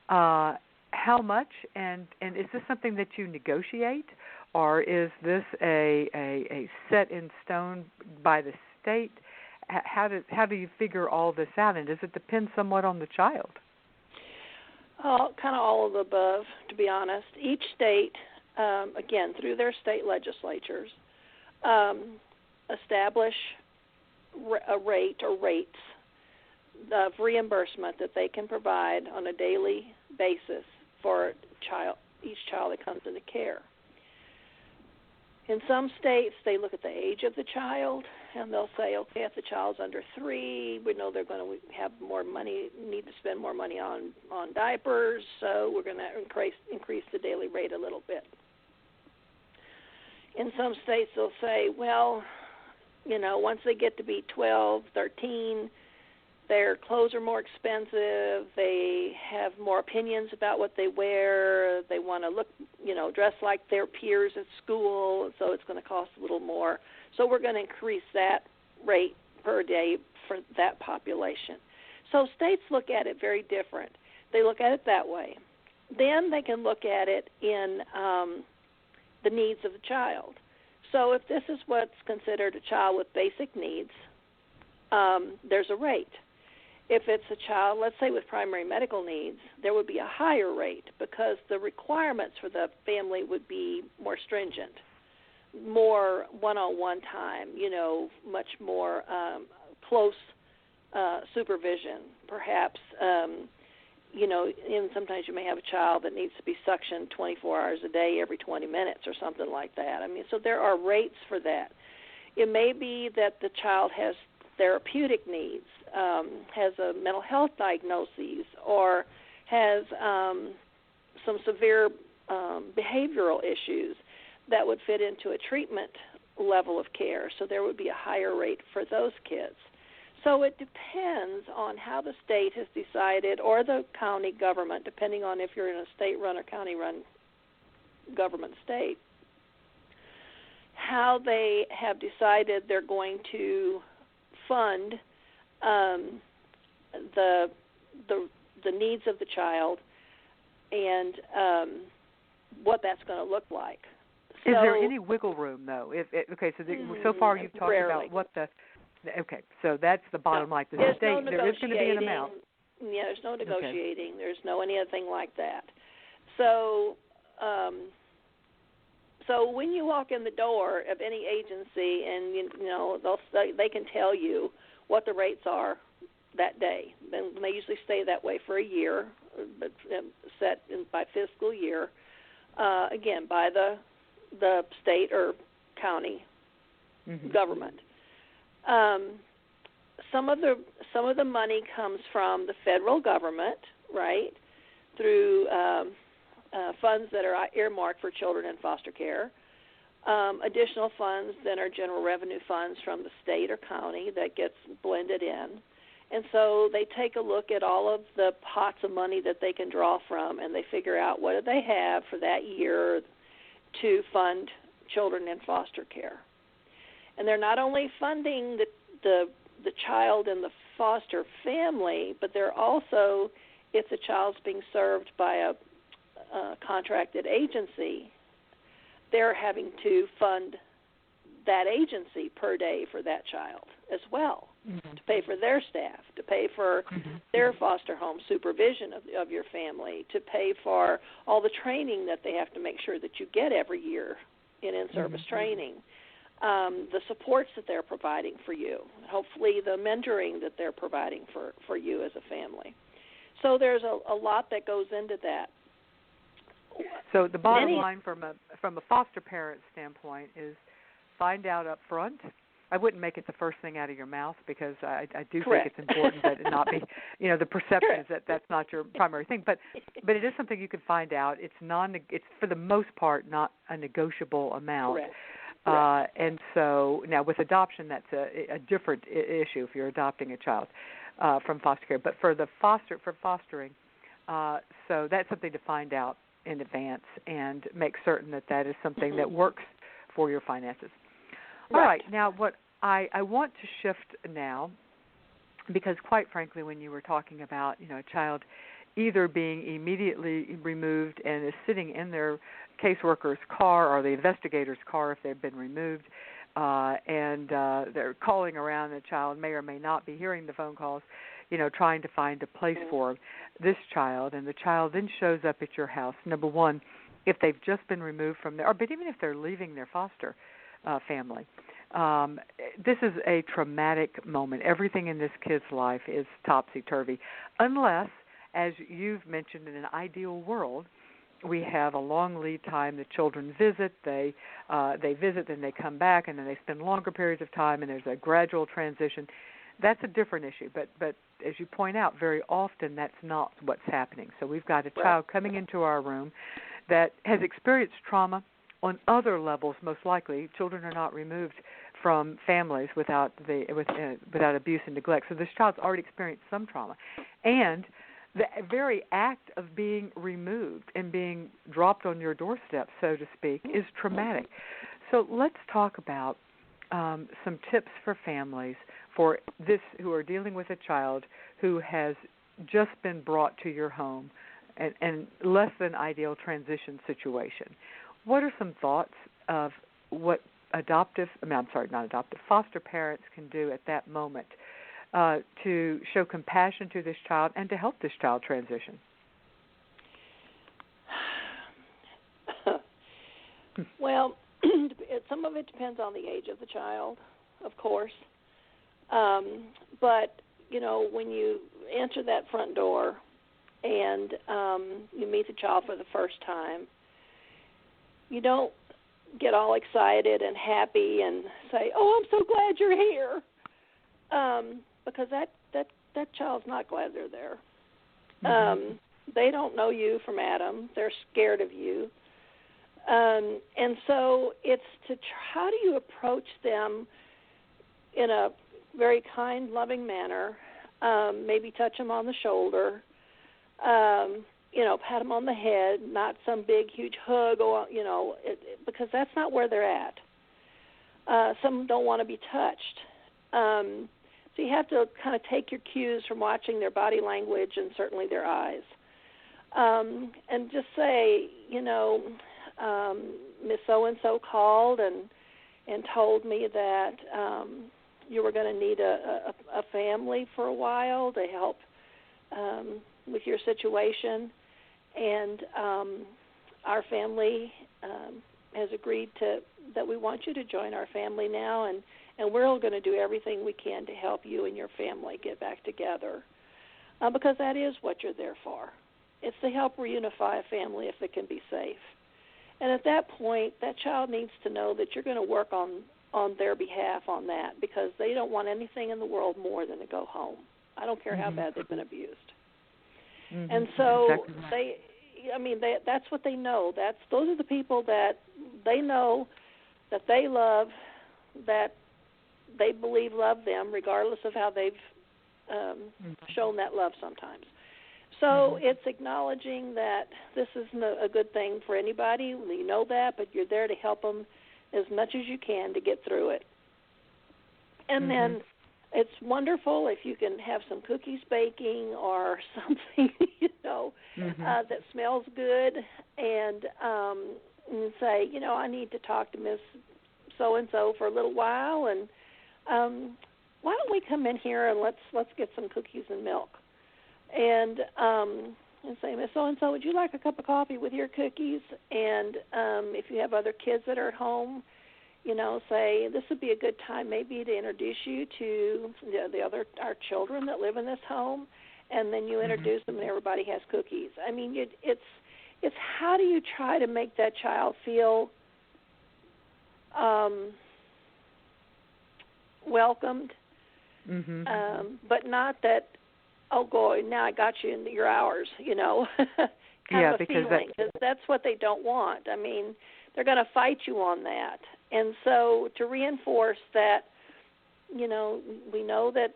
How much, and is this something that you negotiate, or is this a set in stone by the state? How do you figure all this out, and does it depend somewhat on the child? Kind of all of the above, to be honest. Each state, again, through their state legislatures, establish a rate or rates of reimbursement that they can provide on a daily basis for each child that comes into care. In some states, they look at the age of the child, and they'll say, okay, if the child's under 3, we know they're going to have more money, need to spend more money on diapers, so we're going to increase the daily rate a little bit. In some states, they'll say, well, once they get to be 12, 13, their clothes are more expensive, they have more opinions about what they wear, they want to look, dress like their peers at school, so it's going to cost a little more. So we're going to increase that rate per day for that population. So states look at it very different. They look at it that way. Then they can look at it in the needs of the child. So if this is what's considered a child with basic needs, there's a rate. If it's a child, let's say with primary medical needs, there would be a higher rate because the requirements for the family would be more stringent, more one-on-one time, much more close supervision. Perhaps, and sometimes you may have a child that needs to be suctioned 24 hours a day every 20 minutes or something like that. So there are rates for that. It may be that the child has therapeutic needs, has a mental health diagnosis, or has some severe behavioral issues that would fit into a treatment level of care. So there would be a higher rate for those kids. So it depends on how the state has decided, or the county government, depending on if you're in a state-run or county-run government state, how they have decided they're going to fund the needs of the child and what that's going to look like. Is there any wiggle room, though? So far you've talked rarely. about what the – okay, so that's the bottom line. The there's state, no there is going to be an amount. Yeah, there's no negotiating. Okay. There's no anything like that. So so when you walk in the door of any agency and, they can tell you what the rates are that day. And they usually stay that way for a year, but set by fiscal year, again, by the state or county government. Some of the money comes from the federal government, right, through funds that are earmarked for children in foster care. Additional funds then are general revenue funds from the state or county that gets blended in. And so they take a look at all of the pots of money that they can draw from, and they figure out what do they have for that year to fund children in foster care. And they're not only funding the child in the foster family, but they're also, if the child's being served by a contracted agency, they're having to fund that agency per day for that child as well, to pay for their staff, to pay for their foster home supervision of your family, to pay for all the training that they have to make sure that you get every year in-service training, the supports that they're providing for you, hopefully the mentoring that they're providing for you as a family. So there's a lot that goes into that. So the bottom line from a foster parent standpoint is find out up front. I wouldn't make it the first thing out of your mouth because I do Correct. think it's important that it not be, the perception is that that's not your primary thing. But it is something you can find out. It's for the most part not a negotiable amount. Correct. And so now with adoption, that's a different issue if you're adopting a child from foster care. But for fostering, so that's something to find out in advance and make certain that is something that works for your finances. All right. Now, what I want to shift now, because quite frankly, when you were talking about, a child either being immediately removed and is sitting in their caseworker's car or the investigator's car if they've been removed, and they're calling around, the child may or may not be hearing the phone calls, trying to find a place for this child, and the child then shows up at your house. Number one, if they've just been removed from there, but even if they're leaving their foster family, This is a traumatic moment. Everything in this kid's life is topsy-turvy, unless, as you've mentioned, in an ideal world, we have a long lead time. The children visit, they visit, then they come back, and then they spend longer periods of time, and there's a gradual transition. That's a different issue. But as you point out, very often that's not what's happening. So we've got a child coming into our room that has experienced trauma on other levels. Most likely, children are not removed from families without abuse and neglect. So this child's already experienced some trauma, and the very act of being removed and being dropped on your doorstep, so to speak, is traumatic. So let's talk about some tips for families who are dealing with a child who has just been brought to your home and less than ideal transition situation. What are some thoughts of what foster parents can do at that moment to show compassion to this child and to help this child transition? Well, some of it depends on the age of the child, of course. But, when you enter that front door and you meet the child for the first time, you don't get all excited and happy and say, "Oh, I'm so glad you're here," because that child's not glad they're there. Mm-hmm. They don't know you from Adam. They're scared of you. And so it's how do you approach them in a very kind, loving manner, maybe touch them on the shoulder, pat them on the head, not some big, huge hug, or, because that's not where they're at. Some don't want to be touched. So you have to kind of take your cues from watching their body language and certainly their eyes. And just say, Miss So-and-so called and told me that you were going to need a family for a while to help with your situation. And our family has agreed that we want you to join our family now, and we're all going to do everything we can to help you and your family get back together, because that is what you're there for. It's to help reunify a family if it can be safe. And at that point, that child needs to know that you're going to work on their behalf on that, because they don't want anything in the world more than to go home. I don't care how bad they've been abused. Mm-hmm. And so exactly. That's what they know. Those are the people that they know that they love, that they believe love them, regardless of how they've shown that love sometimes. So it's acknowledging that this isn't a good thing for anybody. You know that, but you're there to help them as much as you can to get through it. And then it's wonderful if you can have some cookies baking or something, that smells good, and say, I need to talk to Miss So-and-so for a little while, and why don't we come in here and let's get some cookies and milk. And say, Miss So-and-so, would you like a cup of coffee with your cookies? And if you have other kids that are at home, say, this would be a good time maybe to introduce you to our children that live in this home, and then you introduce them and everybody has cookies. I mean, it's how do you try to make that child feel welcomed, but not that, oh, boy, now I got you into your hours, kind of a feeling, because that's what they don't want. I mean, they're going to fight you on that. And so to reinforce that, we know that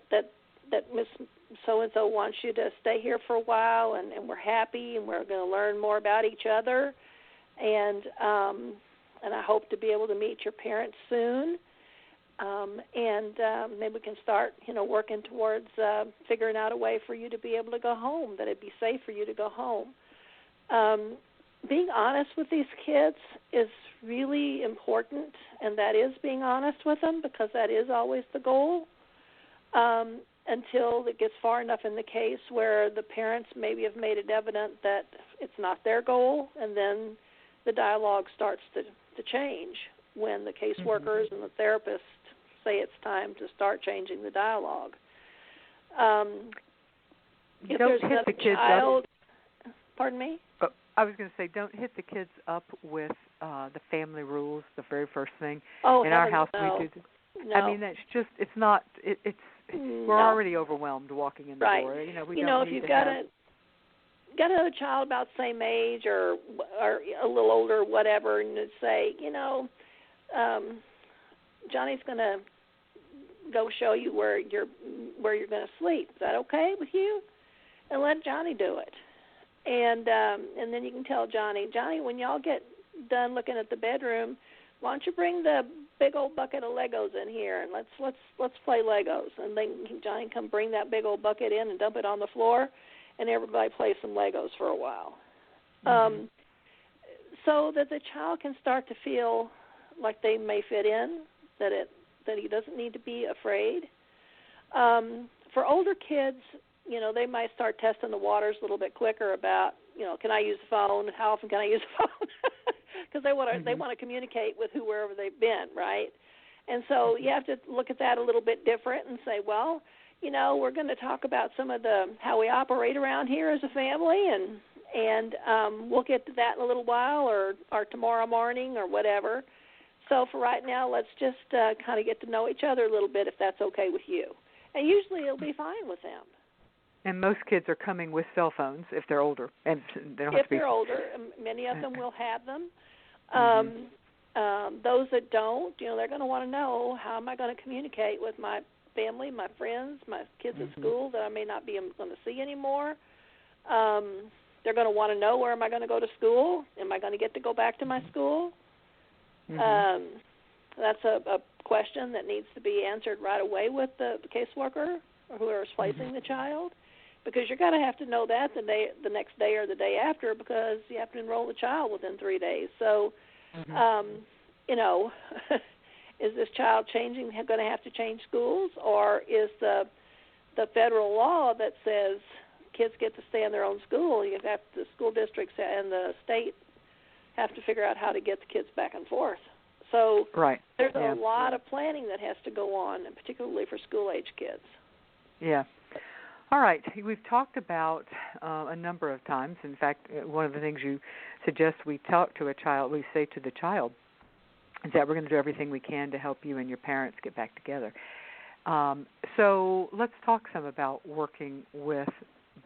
Miss So-and-so wants you to stay here for a while, and we're happy, and we're going to learn more about each other, and I hope to be able to meet your parents soon. And maybe we can start, working towards figuring out a way for you to be able to go home, that it'd be safe for you to go home. Being honest with these kids is really important, and that is being honest with them, because that is always the goal, until it gets far enough in the case where the parents maybe have made it evident that it's not their goal, and then the dialogue starts to change when the caseworkers and the therapist say it's time to start changing the dialogue. If don't there's hit another the kids child, up. Pardon me? I was going to say, don't hit the kids up with the family rules the very first thing. Oh, in our house, no. we do. No. I mean, that's just. It's not. We're already overwhelmed walking in the door. We don't if need you've to got have, got another child about the same age or a little older, whatever, and say, Johnny's going to go show you where you're going to sleep. Is that okay with you? And let Johnny do it. And then you can tell Johnny, when y'all get done looking at the bedroom, why don't you bring the big old bucket of Legos in here and let's play Legos. And then Johnny come bring that big old bucket in and dump it on the floor, and everybody plays some Legos for a while. Mm-hmm. So that the child can start to feel like they may fit in, that he doesn't need to be afraid. For older kids, they might start testing the waters a little bit quicker about, can I use the phone? How often can I use the phone? Because they want to communicate with whoever they've been, right? And so you have to look at that a little bit different and say, well, we're going to talk about some of how we operate around here as a family, and we'll get to that in a little while or tomorrow morning or whatever. So for right now, let's just kind of get to know each other a little bit, if that's okay with you. And usually it'll be fine with them. And most kids are coming with cell phones if they're older. And they don't have to be... they're older, many of them will have them. Those that don't, they're going to want to know, how am I going to communicate with my family, my friends, my kids at school that I may not be going to see anymore. They're going to want to know, where am I going to go to school? Am I going to get to go back to my school? That's a question that needs to be answered right away with the caseworker or whoever is placing the child, because you're going to have to know that the next day or the day after, because you have to enroll the child within 3 days. So, is this child going to have to change schools, or is the federal law that says kids get to stay in their own school? The school districts and the state have to figure out how to get the kids back and forth. So there's a lot of planning that has to go on, and particularly for school-age kids. Yeah. All right. We've talked about a number of times. In fact, one of the things you suggest we talk to a child, we say to the child, is that we're going to do everything we can to help you and your parents get back together. So let's talk some about working with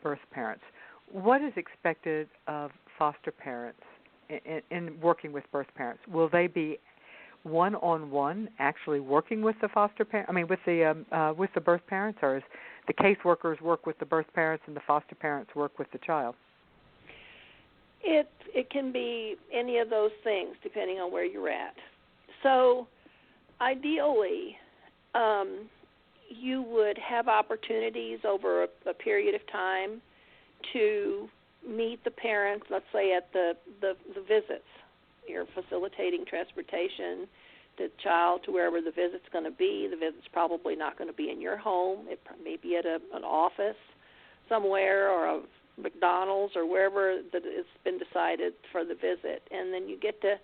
birth parents. What is expected of foster parents in working with birth parents? Will they be one-on-one actually working with the foster parent? with the birth parents, or is the caseworkers work with the birth parents and the foster parents work with the child? It can be any of those things depending on where you're at. So ideally, you would have opportunities over a period of time to meet the parents, let's say at the visits. You're facilitating transportation, the child to wherever the visit's going to be. The visit's probably not going to be in your home. It may be at an office somewhere, or a McDonald's, or wherever that it's been decided for the visit. And then you get to,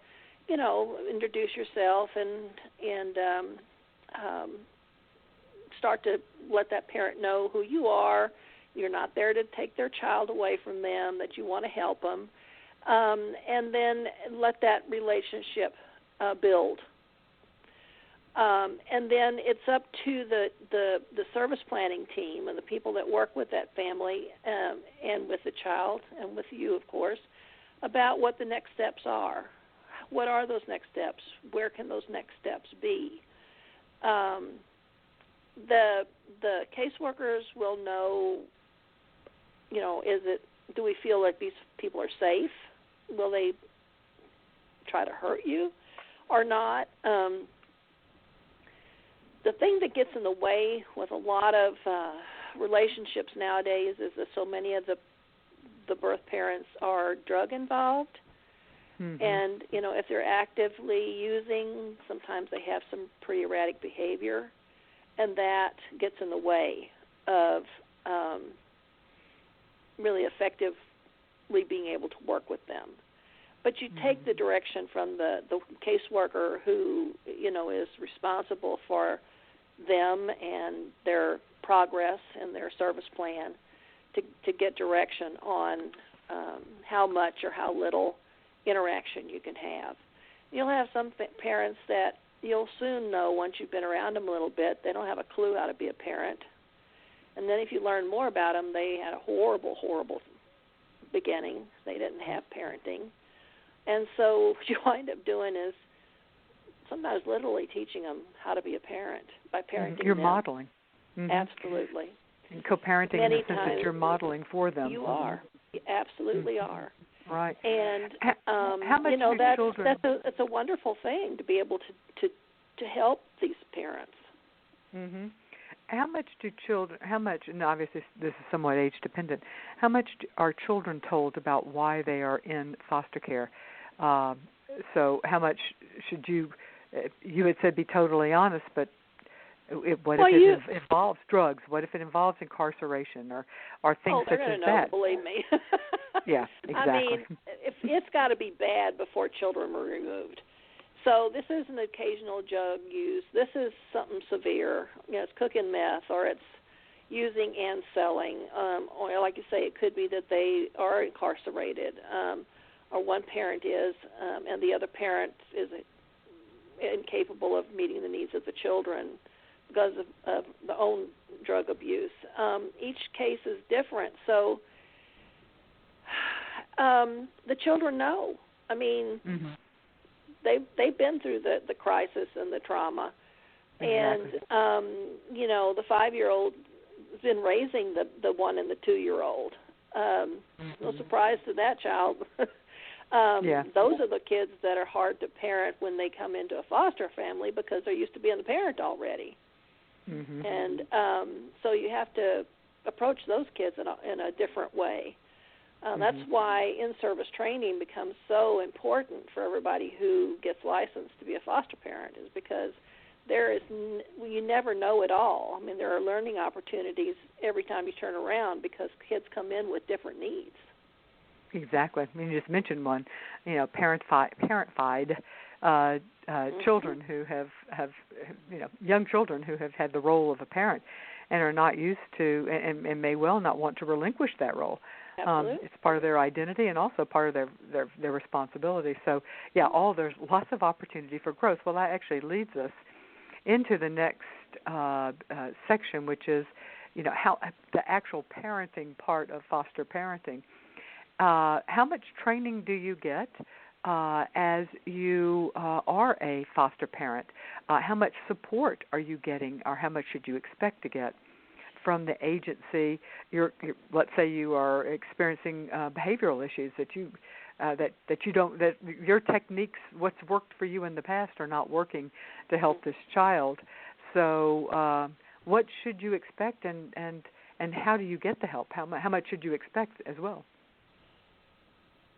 introduce yourself and start to let that parent know who you are. You're not there to take their child away from them, that you want to help them. And then let that relationship build. And then it's up to the service planning team and the people that work with that family and with the child and with you, of course, about what the next steps are. What are those next steps? Where can those next steps be? The caseworkers will know, do we feel like these people are safe? Will they try to hurt you or not? The thing that gets in the way with a lot of relationships nowadays is that so many of the birth parents are drug involved. And, if they're actively using, sometimes they have some pretty erratic behavior, and that gets in the way of really effectively being able to work with them. But you take the direction from the caseworker who, is responsible for them and their progress and their service plan to get direction on how much or how little interaction you can have. You'll have some parents that you'll soon know once you've been around them a little bit. They don't have a clue how to be a parent. And then if you learn more about them, they had a horrible, horrible beginning. They didn't have parenting. And so what you wind up doing is sometimes literally teaching them how to be a parent by parenting You're them. modeling. Mm-hmm. Absolutely. And co-parenting in the sense that you're modeling for them. You are. You absolutely are. Right. And how much that's a wonderful thing to be able to help these parents. Mhm. How much, and obviously this is somewhat age dependent, how much are children told about why they are in foster care? So how much should you had said be totally honest, but what if it involves drugs? What if it involves incarceration or things such as that? Oh, they're going to know, believe me. Yeah, exactly. I mean, it's got to be bad before children are removed. So this isn't occasional drug use. This is something severe. It's cooking meth, or it's using and selling. Or like you say, it could be that they are incarcerated, or one parent is, and the other parent is incapable of meeting the needs of the children because of their own drug abuse. Each case is different. So the children know. I mean, they've been through the crisis and the trauma. Exactly. And, the 5-year-old has been raising the 1 and the 2-year-old. No surprise to that child. Those are the kids that are hard to parent when they come into a foster family because they're used to being the parent already. Mm-hmm. And so you have to approach those kids in a different way. That's why in-service training becomes so important for everybody who gets licensed to be a foster parent, is because you never know it all. I mean, there are learning opportunities every time you turn around because kids come in with different needs. Exactly. I mean, you just mentioned one, parent-fied children who have young children who have had the role of a parent and are not used to and may well not want to relinquish that role. It's part of their identity and also part of their responsibility. So, there's lots of opportunity for growth. Well, that actually leads us into the next section, which is, how the actual parenting part of foster parenting. How much training do you get as you are a foster parent? How much support are you getting, or how much should you expect to get from the agency? Let's say you are experiencing behavioral issues that your techniques, what's worked for you in the past, are not working to help this child. So, what should you expect, and how do you get the help? How much should you expect as well?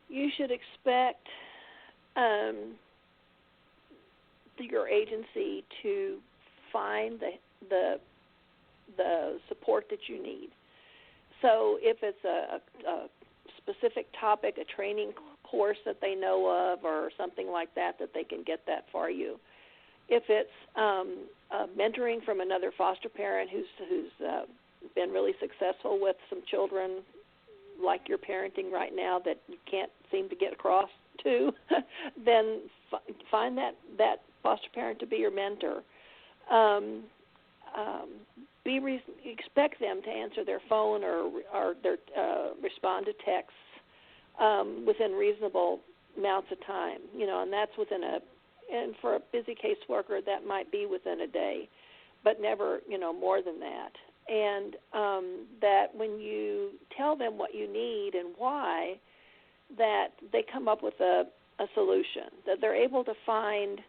You should expect your agency to find the support that you need. So if it's a specific topic, a training course that they know of or something like that they can get that for you. If it's mentoring from another foster parent who's been really successful with some children like you're parenting right now that you can't seem to get across to, then find that foster parent to be your mentor. Expect them to answer their phone or their respond to texts within reasonable amounts of time. And that's and for a busy caseworker, that might be within a day, but never, more than that. And that when you tell them what you need and why, that they come up with a solution, that they're able to find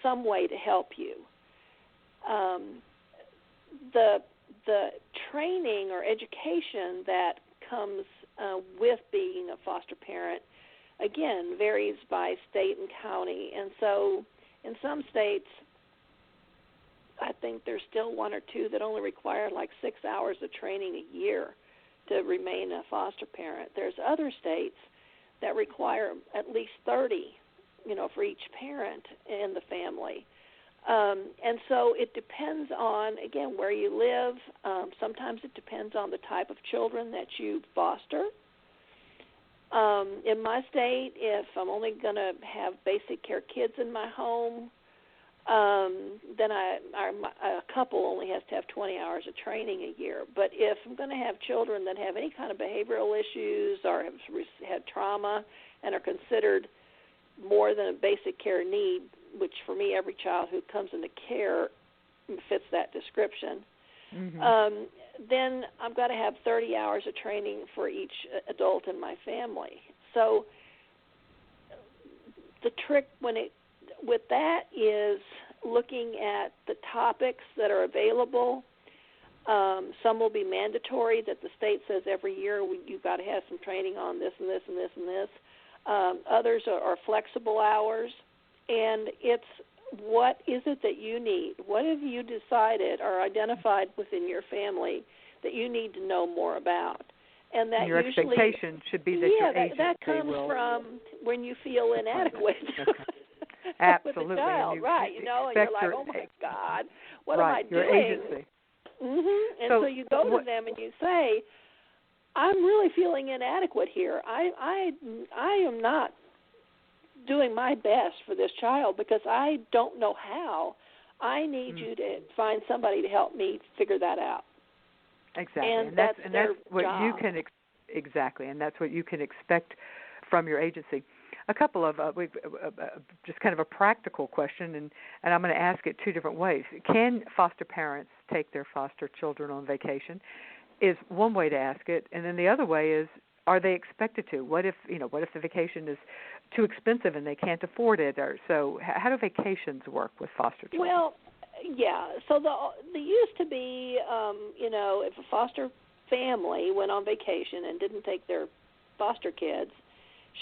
some way to help you. The training or education that comes with being a foster parent, again, varies by state and county. And so in some states, I think there's still 1 or 2 that only require like 6 hours of training a year to remain a foster parent. There's other states that require at least 30, for each parent in the family. And so it depends on, again, where you live. Sometimes it depends on the type of children that you foster. In my state, if I'm only going to have basic care kids in my home, then a couple only has to have 20 hours of training a year. But if I'm going to have children that have any kind of behavioral issues or have had trauma and are considered more than a basic care need, which for me every child who comes into care fits that description, then I've got to have 30 hours of training for each adult in my family. So the trick with that is looking at the topics that are available. Some will be mandatory that the state says every year you've got to have some training on this and this and this and this. Others are flexible hours, and it's what is it that you need? What have you decided or identified within your family that you need to know more about? And that your usually, expectation should be that your agency that comes from when you feel inadequate. Okay. Absolutely. With the child, right? And you're like, oh my God, what right, am I your doing? Agency. And so you go to them and you say, I'm really feeling inadequate here. I am not doing my best for this child because I don't know how. I need you to find somebody to help me figure that out. Exactly, and that's what job. you can exactly, and that's what you can expect from your agency. A couple of just kind of a practical question, and I'm going to ask it two different ways. Can foster parents take their foster children on vacation? Is one way to ask it, and then the other way is, are they expected to? What if the vacation is too expensive and they can't afford it? Or so how do vacations work with foster children? Well, yeah. So the used to be, if a foster family went on vacation and didn't take their foster kids,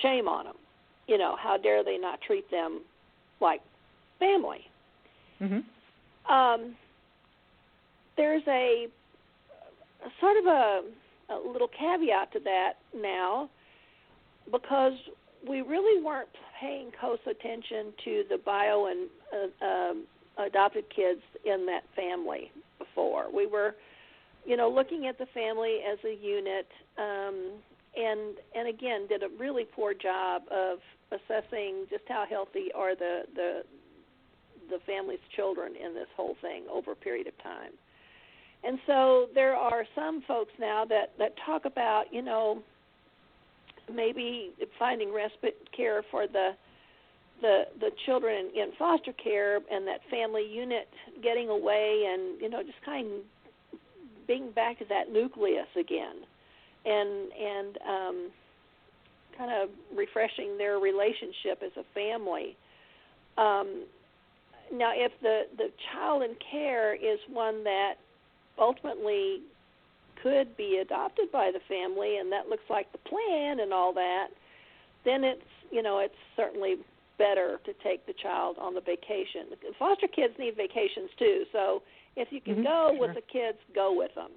shame on them. How dare they not treat them like family? Mm-hmm. There's a sort of a little caveat to that now, because we really weren't paying close attention to the bio and adopted kids in that family before. We were, looking at the family as a unit, and again did a really poor job of assessing just how healthy are the family's children in this whole thing over a period of time. And so there are some folks now that talk about, maybe finding respite care for the children in foster care, and that family unit getting away and, just kind of being back to that nucleus again and kind of refreshing their relationship as a family. Now, if the child in care is one that ultimately could be adopted by the family, and that looks like the plan and all that, then it's certainly better to take the child on the vacation. Foster kids need vacations too, so if you can go with the kids, go with them.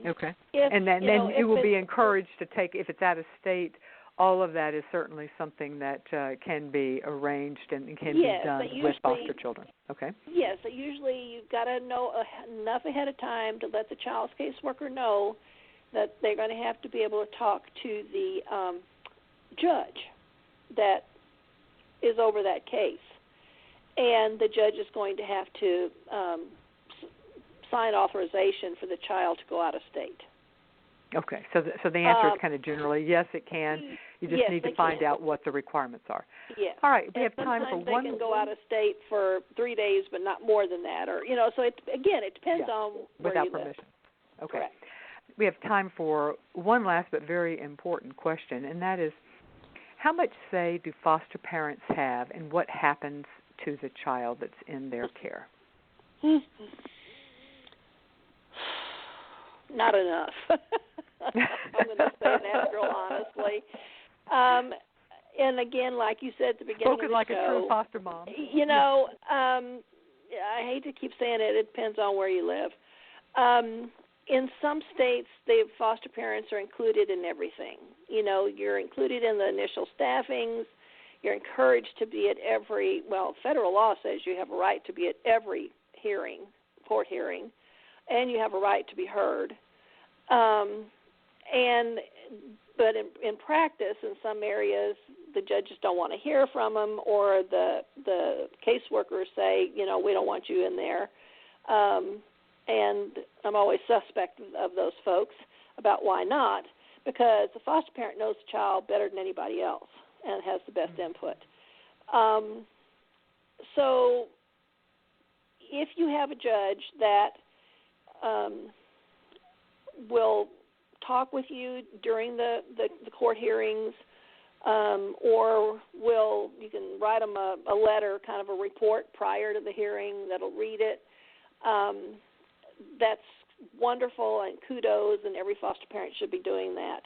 Okay. And then you will be encouraged to take, if it's out of state, all of that is certainly something that can be arranged and can be done with foster children. Okay. Yes, but usually you've got to know enough ahead of time to let the child's caseworker know that they're going to have to be able to talk to the judge that is over that case. And the judge is going to have to sign authorization for the child to go out of state. Okay, so the answer is kind of generally yes, it can. You just need to find out what the requirements are. Yes. All right, we have time for one. one. They can go out of state for 3 days, but not more than that. Or so it depends on where without you live. permission. Okay. Correct. We have time for one last but very important question, and that is, how much say do foster parents have in what happens to the child that's in their care? Not enough. I'm going to say that real honestly. And again, like you said at the beginning Spoken of the like show, a true foster mom. I hate to keep saying it. It depends on where you live. In some states, the foster parents are included in everything. You're included in the initial staffings. You're encouraged to be at every, federal law says you have a right to be at every court hearing, and you have a right to be heard. But in practice, in some areas, the judges don't want to hear from them, or the caseworkers say, we don't want you in there. And I'm always suspect of those folks about why not, because the foster parent knows the child better than anybody else and has the best input. So if you have a judge that will talk with you during the court hearings, or you can write them a letter, kind of a report prior to the hearing that'll read it. That's wonderful, and kudos, and every foster parent should be doing that.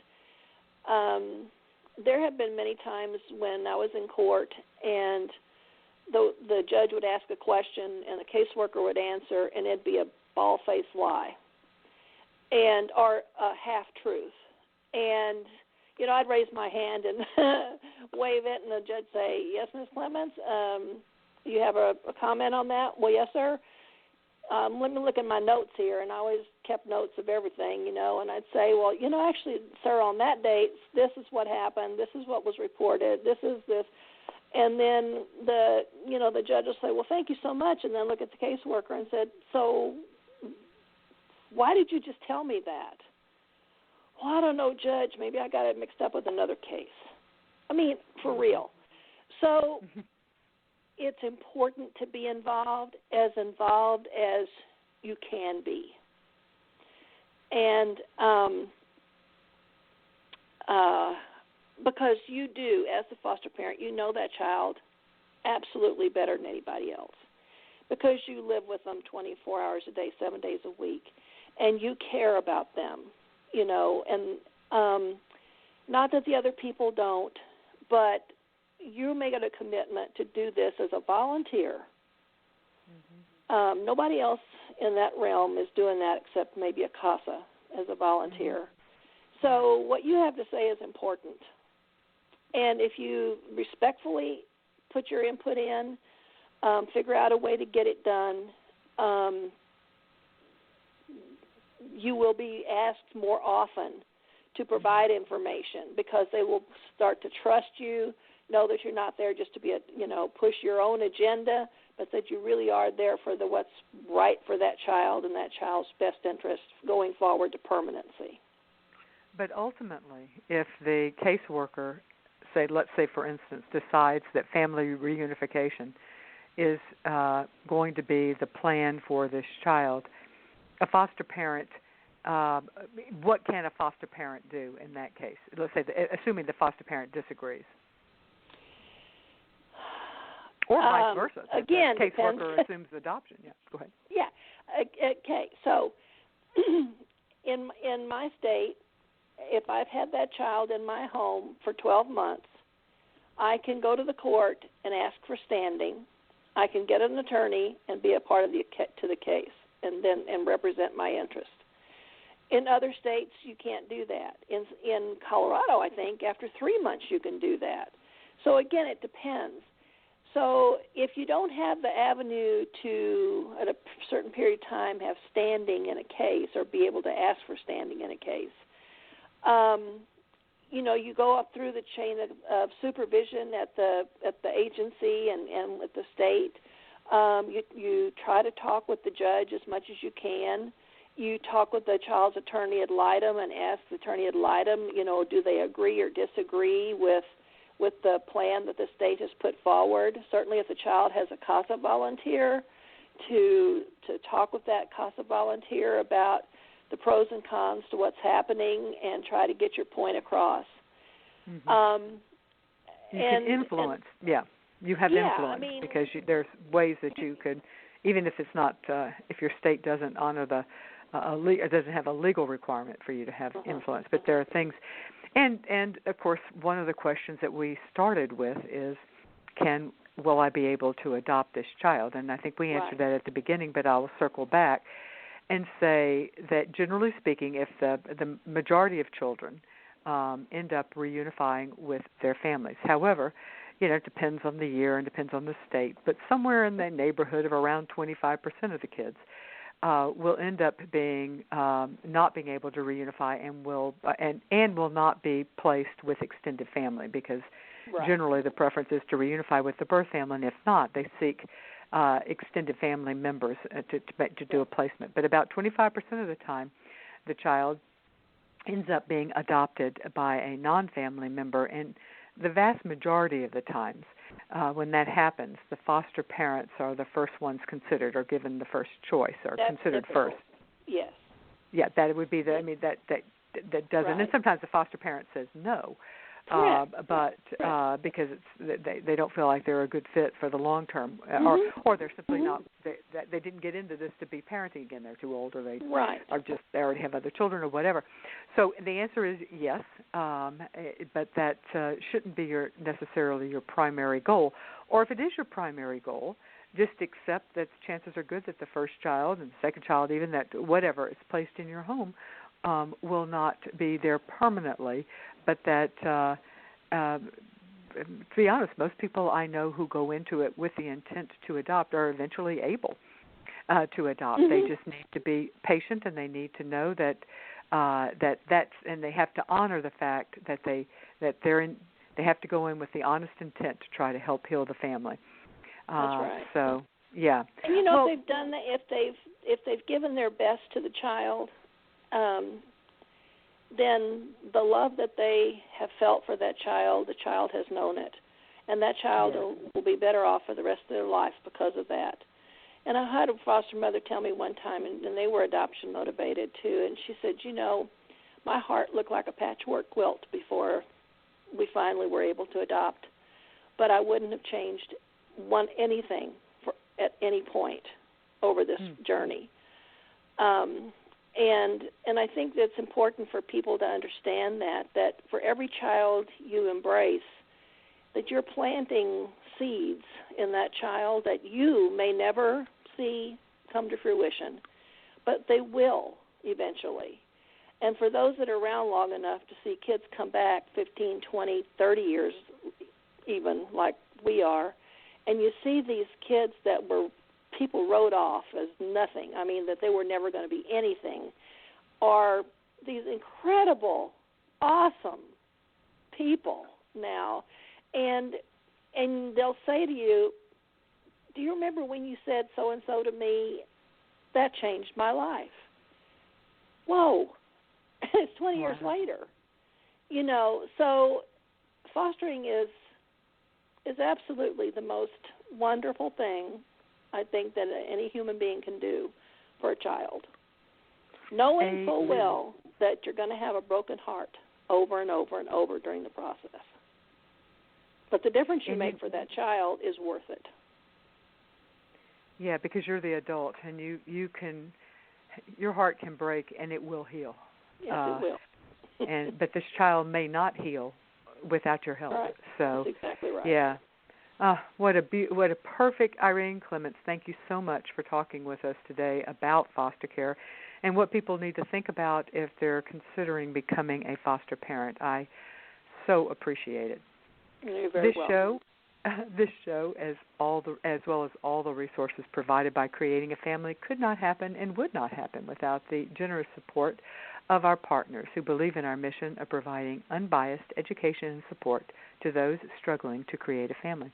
There have been many times when I was in court and the judge would ask a question and the caseworker would answer, and it'd be a bald-faced lie or a half-truth. And, I'd raise my hand and wave it, and the judge say, yes, Ms. Clements, you have a comment on that? Well, yes, sir. Let me look at my notes here, and I always kept notes of everything, and I'd say, well, actually, sir, on that date, this is what happened, this is what was reported, this is this, and then the judge will say, well, thank you so much, and then look at the caseworker and said, so why did you just tell me that? Well, I don't know, Judge, maybe I got it mixed up with another case. I mean, for real. So it's important to be involved as you can be. And because you do, as the foster parent, you know that child absolutely better than anybody else, because you live with them 24 hours a day, 7 days a week, and you care about them, and not that the other people don't, but you make it a commitment to do this as a volunteer. Nobody else in that realm is doing that except maybe a CASA as a volunteer. So what you have to say is important. And if you respectfully put your input in, figure out a way to get it done, you will be asked more often to provide information, because they will start to trust you, know that you're not there just to be push your own agenda, but that you really are there for what's right for that child and that child's best interest going forward to permanency. But ultimately, if the caseworker, let's say for instance, decides that family reunification is going to be the plan for this child, a foster parent, what can a foster parent do in that case? Let's say, assuming the foster parent disagrees. Or vice versa. Again, the caseworker assumes adoption. Yeah, go ahead. Yeah. Okay. So, in my state, if I've had that child in my home for 12 months, I can go to the court and ask for standing. I can get an attorney and be a part of the case, and represent my interest. In other states, you can't do that. In Colorado, I think after 3 months you can do that. So again, it depends. So if you don't have the avenue to, at a certain period of time, have standing in a case or be able to ask for standing in a case, you go up through the chain of supervision at the agency and with the state. You try to talk with the judge as much as you can. You talk with the child's attorney ad litem and ask the attorney ad litem, do they agree or disagree with the plan that the state has put forward. Certainly if the child has a CASA volunteer, to talk with that CASA volunteer about the pros and cons to what's happening and try to get your point across. You can influence. You have influence, because there's ways that you could, even if it's not, if your state doesn't honor it doesn't have a legal requirement for you to have influence, but there are things. And of course, one of the questions that we started with is, will I be able to adopt this child? And I think we answered that at the beginning, but I'll circle back and say that generally speaking, if the majority of children end up reunifying with their families. However, it depends on the year and depends on the state, but somewhere in the neighborhood of around 25% of the kids will end up being not being able to reunify and will not be placed with extended family, because generally the preference is to reunify with the birth family, and if not, they seek extended family members to do a placement. But about 25% of the time, the child ends up being adopted by a non-family member, and the vast majority of the times when that happens, the foster parents are the first ones considered, or given the first choice, or That's considered typical. first. Yes. Yeah, that would be that doesn't. Right. And sometimes the foster parent says no, because they don't feel like they're a good fit for the long term, or they're simply not. They didn't get into this to be parenting again. They're too old, or they already have other children, or whatever. So the answer is yes, but that shouldn't be necessarily your primary goal. Or if it is your primary goal, just accept that chances are good that the first child and the second child, even that whatever is placed in your home, will not be there permanently, but that, to be honest, most people I know who go into it with the intent to adopt are eventually able to adopt. They just need to be patient, and they need to know that and they have to honor the fact that they have to go in with the honest intent to try to help heal the family. That's right. So, yeah. And if they've done that, if they've given their best to the child, then the love that they have felt for that child, the child has known it. And that child will be better off for the rest of their life because of that. And I had a foster mother tell me one time, and they were adoption motivated too, and she said, my heart looked like a patchwork quilt before we finally were able to adopt, but I wouldn't have changed anything at any point over this journey. And I think that's important for people to understand that for every child you embrace, that you're planting seeds in that child that you may never see come to fruition, but they will eventually. And for those that are around long enough to see kids come back 15, 20, 30 years even, like we are, and you see these kids that people wrote off as nothing, that they were never going to be anything, are these incredible, awesome people now. And they'll say to you, do you remember when you said so-and-so to me? That changed my life. Whoa. It's 20 years later. So fostering is absolutely the most wonderful thing I think that any human being can do for a child. Knowing full well that you're going to have a broken heart over and over and over during the process. But the difference you make for that child is worth it. Yeah, because you're the adult, and your heart can break, and it will heal. Yes, it will. But this child may not heal without your help. Right. So that's exactly right. Yeah. What a perfect Irene Clements. Thank you so much for talking with us today about foster care and what people need to think about if they're considering becoming a foster parent. I so appreciate it. You're very welcome. This show, as well as all the resources provided by Creating a Family, could not happen and would not happen without the generous support of our partners who believe in our mission of providing unbiased education and support to those struggling to create a family.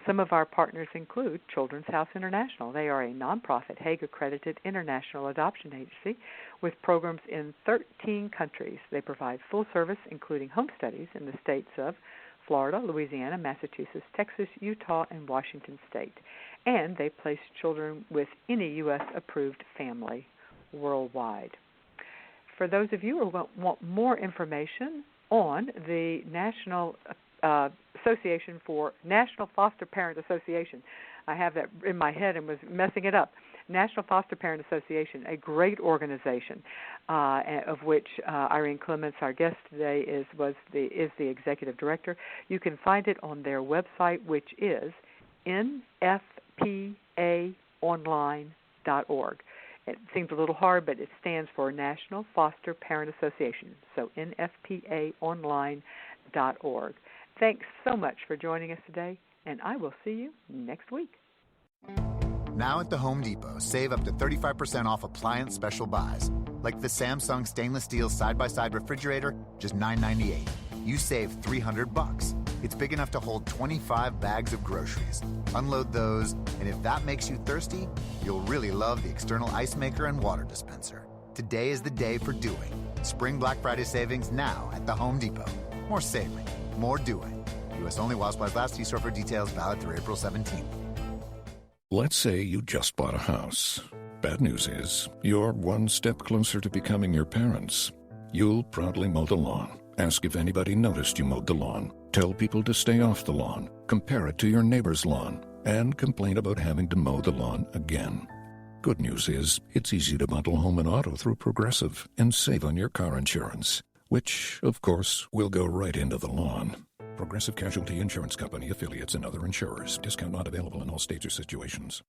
Some of our partners include Children's House International. They are a nonprofit, Hague-accredited international adoption agency with programs in 13 countries. They provide full service, including home studies in the states of Florida, Louisiana, Massachusetts, Texas, Utah, and Washington State. And they place children with any U.S.-approved family worldwide. For those of you who want more information on the National Association for National Foster Parent Association, I have that in my head and was messing it up. National Foster Parent Association, a great organization of which Irene Clements, our guest today, is the executive director. You can find it on their website, which is nfpaonline.org. It seems a little hard, but it stands for National Foster Parent Association, so nfpaonline.org. Thanks so much for joining us today, and I will see you next week. Now at the Home Depot, save up to 35% off appliance special buys, like the Samsung stainless steel side-by-side refrigerator, just $9.98. You save $300. It's big enough to hold 25 bags of groceries. Unload those, and if that makes you thirsty, you'll really love the external ice maker and water dispenser. Today is the day for doing. Spring Black Friday savings now at the Home Depot. More saving, more doing. U.S. only while supplies last. See store for details. Valid through April 17th. Let's say you just bought a house. Bad news is, you're one step closer to becoming your parents. You'll proudly mow the lawn. Ask if anybody noticed you mowed the lawn. Tell people to stay off the lawn. Compare it to your neighbor's lawn. And complain about having to mow the lawn again. Good news is, it's easy to bundle home and auto through Progressive and save on your car insurance, which, of course, will go right into the lawn. Progressive Casualty Insurance Company, affiliates, and other insurers. Discount not available in all states or situations.